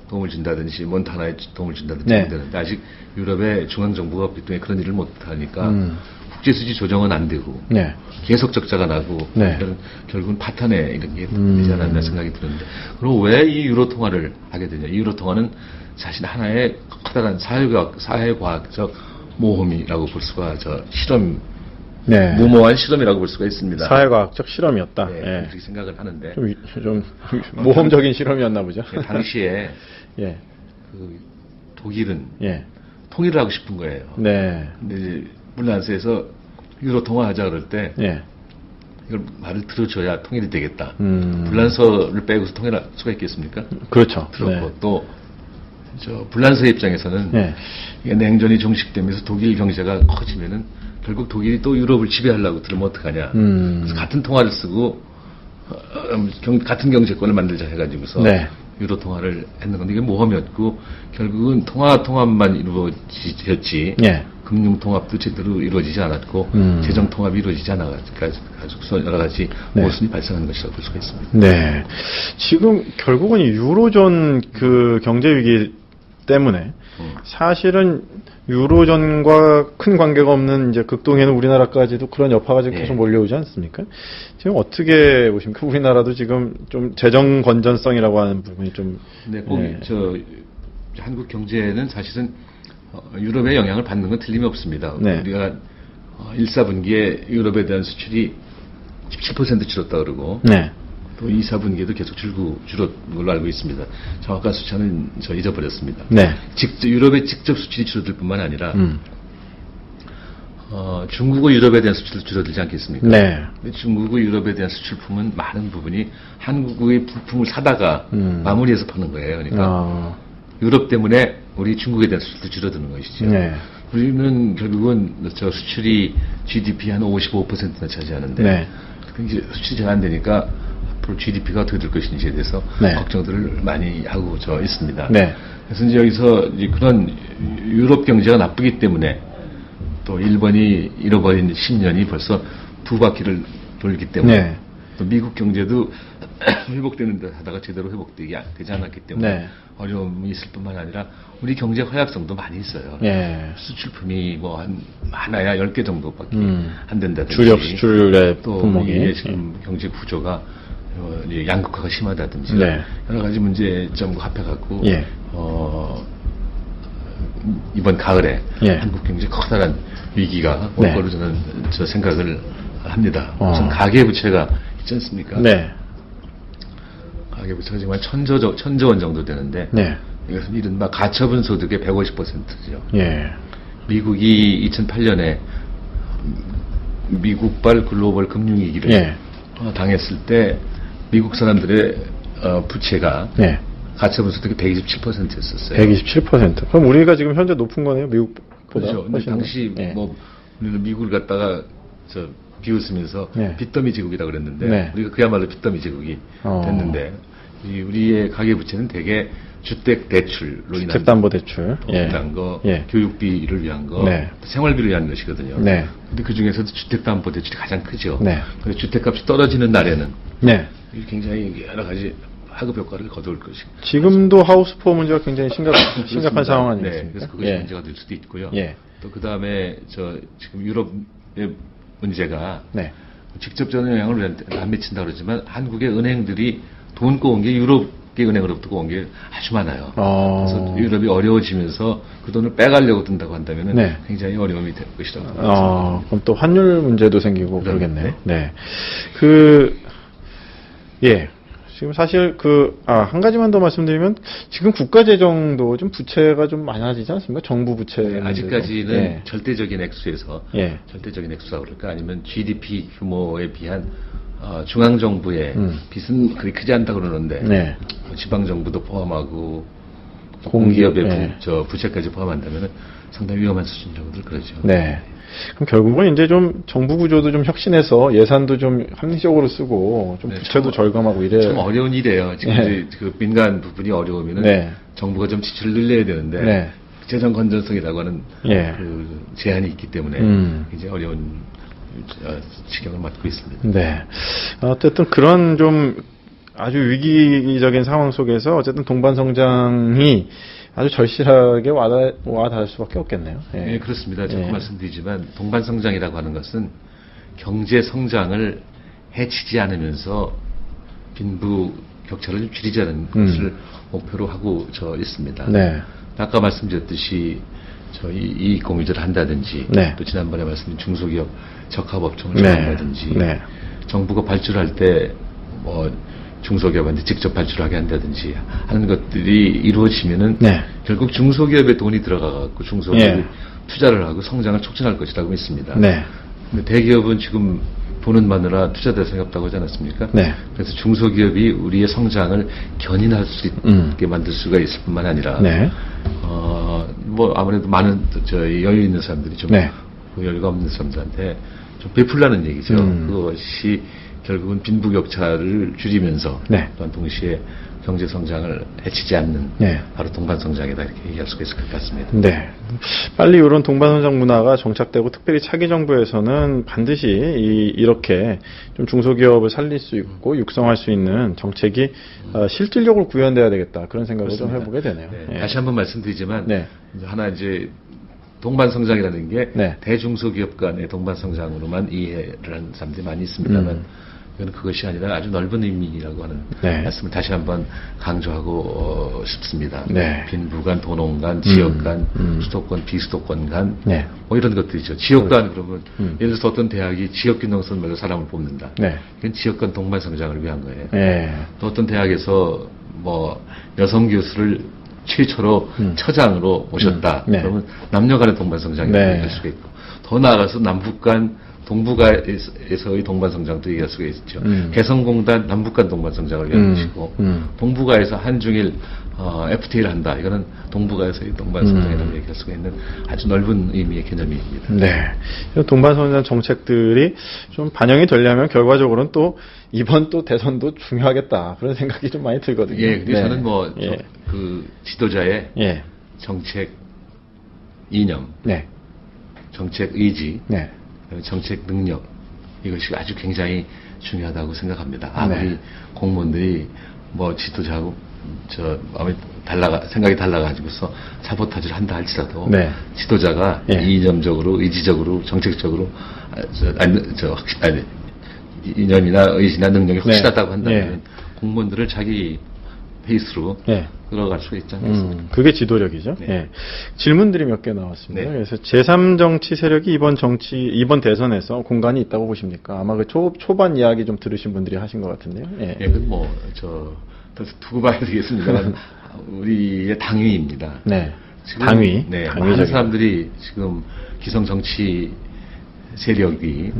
Speaker 2: 도움을 준다든지 몬타나에 도움을 준다든지
Speaker 1: 네.
Speaker 2: 하는데 아직 유럽에 중앙 정부가 없기 때문에 그런 일을 못 하니까 국제수지 조정은 안 되고
Speaker 1: 네.
Speaker 2: 계속 적자가 나고
Speaker 1: 네.
Speaker 2: 결국은 파탄에 이런 게 되지 않았나 생각이 드는데 그럼 왜 이 유로 통화를 하게 되냐? 이 유로 통화는 사실 하나의 커다란 사회과학적 모험이라고 볼 수가 실험
Speaker 1: 네.
Speaker 2: 무모한 실험이라고 볼 수가 있습니다.
Speaker 1: 사회과학적 실험이었다.
Speaker 2: 네,
Speaker 1: 예.
Speaker 2: 그렇게 생각을 하는데
Speaker 1: 좀 모험적인 실험이었나 보죠.
Speaker 2: 당시에
Speaker 1: 예.
Speaker 2: 그 독일은
Speaker 1: 예.
Speaker 2: 통일을 하고 싶은 거예요.
Speaker 1: 네.
Speaker 2: 근데 이제 불란서에서 유로 통화하자 그럴 때
Speaker 1: 예.
Speaker 2: 이걸 말을 들어줘야 통일이 되겠다. 불란서를 빼고서 통일할 수가 있겠습니까?
Speaker 1: 그렇죠.
Speaker 2: 들었고
Speaker 1: 네.
Speaker 2: 또 불란서 입장에서는
Speaker 1: 네.
Speaker 2: 이게 냉전이 종식되면서 독일 경제가 커지면은 결국 독일이 또 유럽을 지배하려고 들으면 어떡하냐. 그래서 같은 통화를 쓰고 같은 경제권을 만들자 해가지고서
Speaker 1: 네.
Speaker 2: 유로 통화를 했는 건데 이게 모험이었고 결국은 통합만 이루어졌지
Speaker 1: 예.
Speaker 2: 금융 통합도 제대로 이루어지지 않았고 재정 통합이 이루어지지 않아가지고 여러 가지
Speaker 1: 네.
Speaker 2: 모순이 발생하는 것이라고 볼 수가 있습니다.
Speaker 1: 네. 지금 결국은 이 유로존 그 경제 위기 때문에 사실은 유로존과 큰 관계가 없는 이제 극동에는 우리나라까지도 그런 여파가 지금 계속 몰려오지 않습니까? 지금 어떻게 보십니까? 우리나라도 지금 좀 재정 건전성이라고 하는 부분이 좀.
Speaker 2: 네, 꼭 한국 경제는 사실은 유럽의 영향을 받는 건 틀림이 없습니다.
Speaker 1: 네.
Speaker 2: 우리가 1, 4분기에 유럽에 대한 수출이 17% 줄었다 그러고
Speaker 1: 네.
Speaker 2: 또 2, 4분기에도 계속 줄었는 걸로 알고 있습니다. 정확한 숫자는 잊어버렸습니다.
Speaker 1: 네.
Speaker 2: 유럽의 직접 수출이 줄어들 뿐만 아니라 중국과 유럽에 대한 수출도 줄어들지 않겠습니까?
Speaker 1: 네.
Speaker 2: 중국과 유럽에 대한 수출품은 많은 부분이 한국의 부품을 사다가 마무리해서 파는 거예요. 그러니까 유럽 때문에 우리 중국에 대한 수출도 줄어드는 것이죠.
Speaker 1: 네.
Speaker 2: 우리는 결국은 수출이 GDP 한 55%나 차지하는데
Speaker 1: 네.
Speaker 2: 이제 수출이 잘 안 되니까 앞으로 GDP가 어떻게 될 것인지에 대해서
Speaker 1: 네.
Speaker 2: 걱정들을 많이 하고 있습니다.
Speaker 1: 네.
Speaker 2: 그래서 이제 여기서 이제 그런 유럽 경제가 나쁘기 때문에 또 일본이 잃어버린 10년이 벌써 두 바퀴를 돌기 때문에
Speaker 1: 네.
Speaker 2: 또 미국 경제도 회복되는 듯 하다가 제대로 회복되지 않았기 때문에
Speaker 1: 네.
Speaker 2: 어려움이 있을 뿐만 아니라 우리 경제 활약성도 많이 있어요.
Speaker 1: 예.
Speaker 2: 수출품이 뭐 많아야 10개 정도밖에 안 된다든지.
Speaker 1: 주력 수출의
Speaker 2: 또
Speaker 1: 품목이.
Speaker 2: 우리의 지금 경제 구조가 이제 양극화가 심하다든지
Speaker 1: 네.
Speaker 2: 여러 가지 문제점과 합해갖고
Speaker 1: 예.
Speaker 2: 이번 가을에
Speaker 1: 예.
Speaker 2: 한국 경제 커다란 위기가 올
Speaker 1: 네.
Speaker 2: 거로 저는 생각을 합니다. 우선 가계부채가 있지 않습니까?
Speaker 1: 네.
Speaker 2: 가계부채가 정말 천조 원 정도 되는데
Speaker 1: 네.
Speaker 2: 이것은 이른바 가처분 소득의 150%죠.
Speaker 1: 예.
Speaker 2: 미국이 2008년에 미국발 글로벌 금융위기를
Speaker 1: 예.
Speaker 2: 당했을 때 미국 사람들의 부채가
Speaker 1: 네.
Speaker 2: 가처분 소득이 127%였었어요.
Speaker 1: 127%. 그럼 우리가 지금 현재 높은 거네요, 미국보다.
Speaker 2: 그렇죠. 근데
Speaker 1: 훨씬
Speaker 2: 당시
Speaker 1: 더. 네.
Speaker 2: 우리는 미국을 갖다가 비웃으면서
Speaker 1: 네.
Speaker 2: 빚더미 제국이라고 그랬는데
Speaker 1: 네.
Speaker 2: 우리가 그야말로 빚더미 제국이 됐는데 우리의 가계부채는 대개 주택 대출로 인한
Speaker 1: 주택담보대출.
Speaker 2: 인한 거, 교육비를 위한 거,
Speaker 1: 네.
Speaker 2: 생활비를 위한 것이거든요.
Speaker 1: 네.
Speaker 2: 근데 그 중에서도 주택담보대출이 가장 크죠.
Speaker 1: 네.
Speaker 2: 근데 주택값이 떨어지는 날에는
Speaker 1: 네.
Speaker 2: 굉장히 여러 가지 하급 효과를 거둘 것이고.
Speaker 1: 지금도 하우스포 문제가 굉장히 심각한 상황 아니겠습니까?
Speaker 2: 네, 그래서 그것이 문제가 될 수도 있고요. 또 그 다음에 지금 유럽의 문제가 직접적인 영향을 안 미친다 그러지만 한국의 은행들이 돈 꼬은 게 유럽의 은행으로부터 꼬은 게 아주 많아요. 그래서 유럽이 어려워지면서 그 돈을 빼가려고 든다고 한다면 굉장히 어려움이 될 것이라고 생각합니다.
Speaker 1: 그럼 또 환율 문제도 생기고 그러겠네요. 지금 사실 한 가지만 더 말씀드리면 지금 국가 재정도 좀 부채가 좀 많아지지 않습니까? 정부 부채.
Speaker 2: 아직까지는 절대적인 액수에서 절대적인 액수라고 그럴까 아니면 GDP 규모에 비한 중앙 정부의 빚은 그리 크지 않다고 그러는데 지방 정부도 포함하고 공기업의 부채까지 포함한다면 상당히 위험한 수준이라고들 그러죠.
Speaker 1: 그럼 결국은 이제 좀 정부 구조도 좀 혁신해서 예산도 좀 합리적으로 쓰고 좀 부채도 절감하고 이래.
Speaker 2: 참 어려운 일이에요. 지금 이제 그 민간 부분이 어려우면은 정부가 좀 지출을 늘려야 되는데 재정 건전성이라고 하는 그 제한이 있기 때문에 이제 어려운 지경을 맞고 있습니다.
Speaker 1: 어쨌든 그런 좀 아주 위기적인 상황 속에서 어쨌든 동반 성장이 아주 절실하게 와닿을 수밖에 없겠네요.
Speaker 2: 네, 그렇습니다. 자꾸 말씀드리지만 동반성장이라고 하는 것은 경제 성장을 해치지 않으면서 빈부 격차를 좀 줄이자는 것을 목표로 하고 있습니다. 아까 말씀드렸듯이 이익공유제를 한다든지 또 지난번에 말씀드린 중소기업 적합업종을 정한다든지 정부가 발주할 때 중소기업한테 직접 발주하게 한다든지 하는 것들이 이루어지면은 결국 중소기업에 돈이 들어가갖고 중소기업이 투자를 하고 성장을 촉진할 것이라고 믿습니다. 근데 대기업은 지금 돈은 많으나 투자 대상이 없다고 하지 않았습니까? 그래서 중소기업이 우리의 성장을 견인할 수 있게 만들 수가 있을 뿐만 아니라 아무래도 많은 여유 있는 사람들이 좀 그 여유가 없는 사람들한테 좀 베풀라는 얘기죠. 그것이 결국은 빈부격차를 줄이면서 또한 동시에 경제 성장을 해치지 않는 바로 동반성장이다 이렇게 얘기할 수가 있을 것 같습니다.
Speaker 1: 빨리 이런 동반성장 문화가 정착되고 특별히 차기 정부에서는 반드시 이렇게 좀 중소기업을 살릴 수 있고 육성할 수 있는 정책이 실질적으로 구현돼야 되겠다 그런 생각을 좀 해보게 되네요.
Speaker 2: 다시 한번 말씀드리지만 하나 이제 동반성장이라는 게 대중소기업 간의 동반성장으로만 이해를 하는 사람들이 많이 있습니다만 이건 그것이 아니라 아주 넓은 의미라고 하는 말씀을 다시 한번 강조하고 싶습니다. 빈부 간, 도농 간, 지역 간, 수도권, 비수도권 간, 이런 것들이죠. 지역 간 그러면 예를 들어서 어떤 대학이 지역 균형성으로 사람을 뽑는다. 이건 지역 간 동반 성장을 위한 거예요. 또 어떤 대학에서 여성 교수를 최초로 처장으로 모셨다. 그러면 남녀 간의 동반 성장이라고 얘기할 수가 있고 더 나아가서 남북 간 동북아에서의 동반성장도 얘기할 수가 있죠. 개성공단 남북간 동반성장을 위한 것이고 동북아에서 한중일 FTA를 한다. 이거는 동북아에서의 동반성장이라고 얘기할 수가 있는 아주 넓은 의미의 개념입니다.
Speaker 1: 동반성장 정책들이 좀 반영이 되려면 결과적으로는 또 이번 또 대선도 중요하겠다. 그런 생각이 좀 많이 들거든요.
Speaker 2: 근데 저는 그 지도자의 정책 이념, 정책 의지, 정책 능력 이것이 아주 굉장히 중요하다고 생각합니다. 아무리 공무원들이 지도자하고 생각이 달라가지고서 사보타지를 한다 할지라도 지도자가 이념적으로 의지적으로 정책적으로 이념이나 의지나 능력이 확실하다고 한다면 공무원들을 자기 페이스로 끌어갈 수가 있지 않겠습니까?
Speaker 1: 그게 지도력이죠. 질문들이 몇 개 나왔습니다. 그래서 제3정치 세력이 이번 대선에서 공간이 있다고 보십니까? 아마 그 초반 이야기 좀 들으신 분들이 하신 것 같은데요.
Speaker 2: 그건 더 두고 봐야 되겠습니다만 우리의 당위입니다. 지금,
Speaker 1: 당위.
Speaker 2: 많은 사람들이 지금 기성 정치 세력이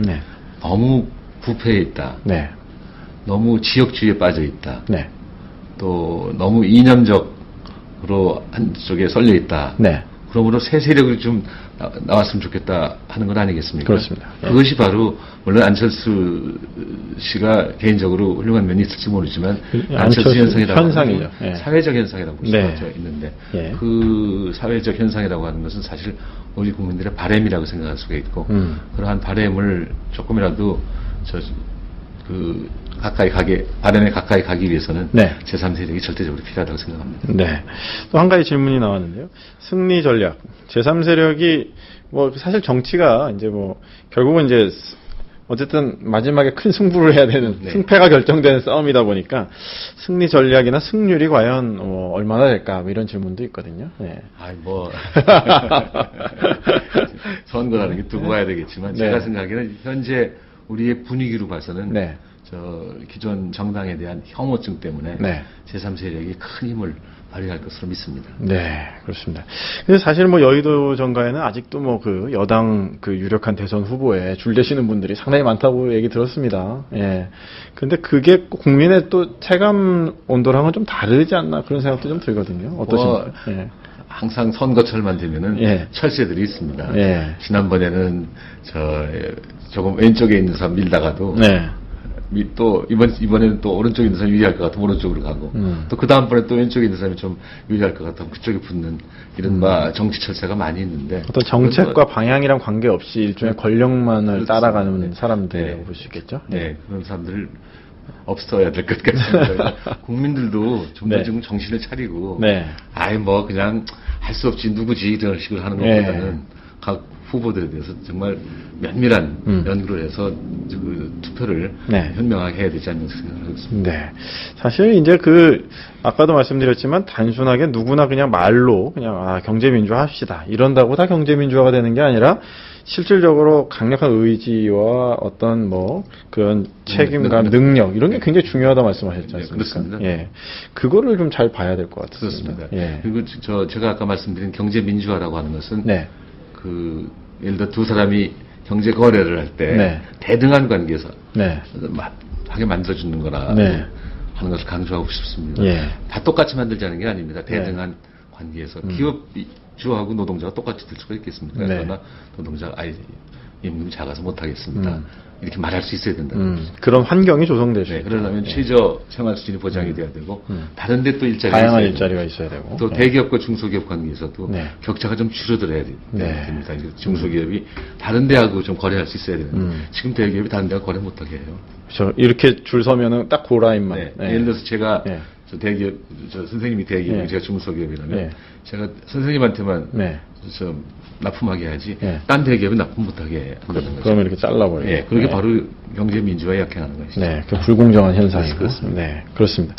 Speaker 2: 너무 부패해 있다. 너무 지역주의에 빠져 있다. 또 너무 이념적으로 한쪽에 쏠려 있다. 그러므로 새 세력이 좀 나왔으면 좋겠다 하는 건 아니겠습니까?
Speaker 1: 그렇습니다.
Speaker 2: 그것이 바로 물론 안철수 씨가 개인적으로 훌륭한 면이 있을지 모르지만 안철수 현상이라고
Speaker 1: 현상이죠.
Speaker 2: 하는 사회적 현상이라고 볼 수가 있는데 그 사회적 현상이라고 하는 것은 사실 우리 국민들의 바램이라고 생각할 수가 있고 그러한 바램을 조금이라도 발현에 가까이 가기 위해서는
Speaker 1: 네.
Speaker 2: 제3세력이 절대적으로 필요하다고 생각합니다.
Speaker 1: 네. 또 한 가지 질문이 나왔는데요. 승리 전략. 제3세력이 뭐 사실 정치가 이제 뭐 결국은 이제 어쨌든 마지막에 큰 승부를 해야 되는
Speaker 2: 네.
Speaker 1: 승패가 결정되는 싸움이다 보니까 승리 전략이나 승률이 과연 얼마나 될까 뭐 이런 질문도 있거든요. 네.
Speaker 2: 선거라는 게 두고 봐야 되겠지만
Speaker 1: 네.
Speaker 2: 제가 생각하기에는 현재 우리의 분위기로 봐서는
Speaker 1: 네.
Speaker 2: 기존 정당에 대한 혐오증 때문에
Speaker 1: 네.
Speaker 2: 제3세력이 큰 힘을 발휘할 것으로 믿습니다.
Speaker 1: 네, 그렇습니다. 근데 사실 뭐 여의도 정가에는 아직도 뭐 그 여당 그 유력한 대선 후보에 줄대시는 분들이 상당히 많다고 얘기 들었습니다. 예. 근데 그게 국민의 또 체감 온도랑은 좀 다르지 않나 그런 생각도 좀 들거든요. 어떠십니까? 예.
Speaker 2: 항상 선거철만 되면은
Speaker 1: 예.
Speaker 2: 철새들이 있습니다.
Speaker 1: 예.
Speaker 2: 지난번에는 조금 왼쪽에 있는 사람 밀다가도
Speaker 1: 네.
Speaker 2: 또 이번에는 또 오른쪽에 있는 사람이 유리할 것 같으면 오른쪽으로 가고 또 그 다음번에 또 왼쪽에 있는 사람이 좀 유리할 것 같으면 그쪽에 붙는 이른바 정치 철새가 많이 있는데
Speaker 1: 어떤 정책과 방향이랑 관계없이 일종의 권력만을 따라가는 사람들이라고
Speaker 2: 네.
Speaker 1: 볼 수 있겠죠.
Speaker 2: 네, 그런 사람들을 없어야 될 것 같습니다. 국민들도 좀 더
Speaker 1: 네.
Speaker 2: 좀 정신을 차리고
Speaker 1: 네.
Speaker 2: 그냥 할 수 없지 누구지 이런 식으로 하는 것보다는 각 후보들에 대해서 정말 면밀한 연구를 해서 그 투표를
Speaker 1: 네.
Speaker 2: 현명하게 해야 되지 않나 생각하고 있습니다.
Speaker 1: 네. 사실 이제 아까도 말씀드렸지만 단순하게 누구나 그냥 말로 그냥 경제민주화 합시다. 이런다고 다 경제민주화가 되는 게 아니라 실질적으로 강력한 의지와 어떤 그런 책임감, 능력 이런 게 굉장히 중요하다 말씀하셨지 않습니까?
Speaker 2: 그렇습니다.
Speaker 1: 예. 그거를 좀 잘 봐야 될 것 같습니다.
Speaker 2: 그렇습니다.
Speaker 1: 예.
Speaker 2: 그리고 제가 아까 말씀드린 경제민주화라고 하는 것은
Speaker 1: 네.
Speaker 2: 예를 들어 두 사람이 경제 거래를 할 때
Speaker 1: 네.
Speaker 2: 대등한 관계에서
Speaker 1: 네.
Speaker 2: 하게 만들어주는 거라
Speaker 1: 네.
Speaker 2: 하는 것을 강조하고 싶습니다.
Speaker 1: 예.
Speaker 2: 다 똑같이 만들자는 게 아닙니다. 대등한 관계에서 기업주하고 노동자가 똑같이 될 수가 있겠습니까?
Speaker 1: 네.
Speaker 2: 그러나 노동자 임금이 작아서 못하겠습니다. 이렇게 말할 수 있어야 된다.
Speaker 1: 그런 환경이 조성되죠.
Speaker 2: 네, 그러려면 최저 생활 수준이 보장이 돼야 되고 다른 데 또 일자리가
Speaker 1: 다양한
Speaker 2: 있어야
Speaker 1: 일자리가 있어야 되고
Speaker 2: 또 대기업과 중소기업 관계에서도
Speaker 1: 네.
Speaker 2: 격차가 좀 줄어들어야
Speaker 1: 네.
Speaker 2: 됩니다. 중소기업이 다른 데하고 좀 거래할 수 있어야 되는데 지금 대기업이 다른 데하고 거래 못하게 해요.
Speaker 1: 그렇죠. 이렇게 줄 서면은 딱 그 라인만.
Speaker 2: 네.
Speaker 1: 네.
Speaker 2: 예를 들어서 제가
Speaker 1: 네.
Speaker 2: 선생님이 대기업,
Speaker 1: 네.
Speaker 2: 제가 중소기업이라면
Speaker 1: 네.
Speaker 2: 제가 선생님한테만
Speaker 1: 네.
Speaker 2: 납품하게 해야지
Speaker 1: 네.
Speaker 2: 딴 대기업은 납품 못하게 한다는 거죠.
Speaker 1: 그러면 이렇게 잘라버려요.
Speaker 2: 네, 그렇게
Speaker 1: 네.
Speaker 2: 바로 경제민주화에 약행하는 것이죠.
Speaker 1: 네, 그 불공정한 현상이고.
Speaker 2: 그렇습니다.
Speaker 1: 네, 그렇습니다.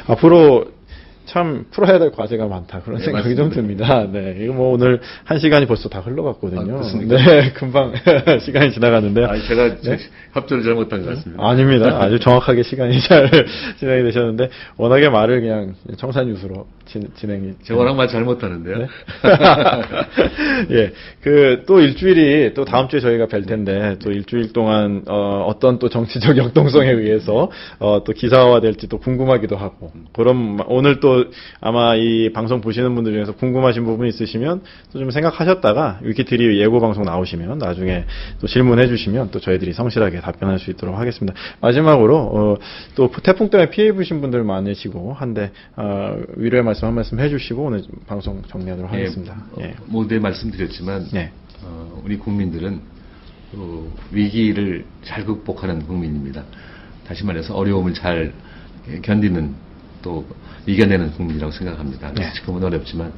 Speaker 1: 앞으로 참 풀어야 될 과제가 많다 그런
Speaker 2: 네,
Speaker 1: 생각이
Speaker 2: 맞습니다.
Speaker 1: 좀 듭니다. 네, 이거 오늘 1시간이 벌써 다 흘러갔거든요.
Speaker 2: 그렇습니까?
Speaker 1: 네, 금방 시간이 지나갔는데.
Speaker 2: 제가
Speaker 1: 네?
Speaker 2: 협조를 잘못한 것 같습니다.
Speaker 1: 아닙니다. 아주 정확하게 시간이 잘 진행이 되셨는데 워낙에 말을 그냥 청산유수로 진행이.
Speaker 2: 저거랑 말 잘못하는데요.
Speaker 1: 네? 예, 또 일주일이 또 다음 주에 저희가 뵐 텐데 또 일주일 동안 어떤 또 정치적 역동성에 의해서 또 기사화 될지 또 궁금하기도 하고 그럼 오늘 또 아마 이 방송 보시는 분들 중에서 궁금하신 부분이 있으시면 또 좀 생각하셨다가 위키트리 예고 방송 나오시면 나중에 또 질문해 주시면 또 저희들이 성실하게 답변할 수 있도록 하겠습니다. 마지막으로 또 태풍 때문에 피해 입으신 분들 많으시고 한데 위로의 말씀 한 말씀 해주시고 오늘 방송 정리하도록 하겠습니다. 예.
Speaker 2: 모두에 말씀드렸지만
Speaker 1: 네.
Speaker 2: 우리 국민들은 위기를 잘 극복하는 국민입니다. 다시 말해서 어려움을 잘 견디는 또 이겨내는 국민이라고 생각합니다. 그래서
Speaker 1: 네.
Speaker 2: 지금은 어렵지만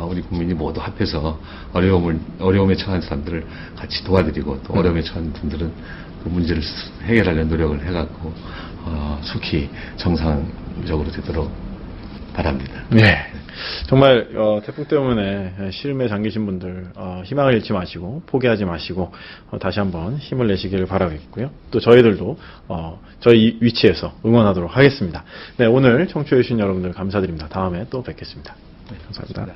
Speaker 2: 우리 국민이 모두 합해서 어려움에 처한 사람들을 같이 도와드리고 또 어려움에 처한 분들은 그 문제를 해결하려는 노력을 해갖고 속히 정상적으로 되도록 바랍니다.
Speaker 1: 네. 정말 태풍 때문에 시름에 잠기신 분들 희망을 잃지 마시고 포기하지 마시고 다시 한번 힘을 내시기를 바라겠고요. 또 저희들도 저희 위치에서 응원하도록 하겠습니다. 네, 오늘 청취해 주신 여러분들 감사드립니다. 다음에 또 뵙겠습니다. 네, 감사합니다.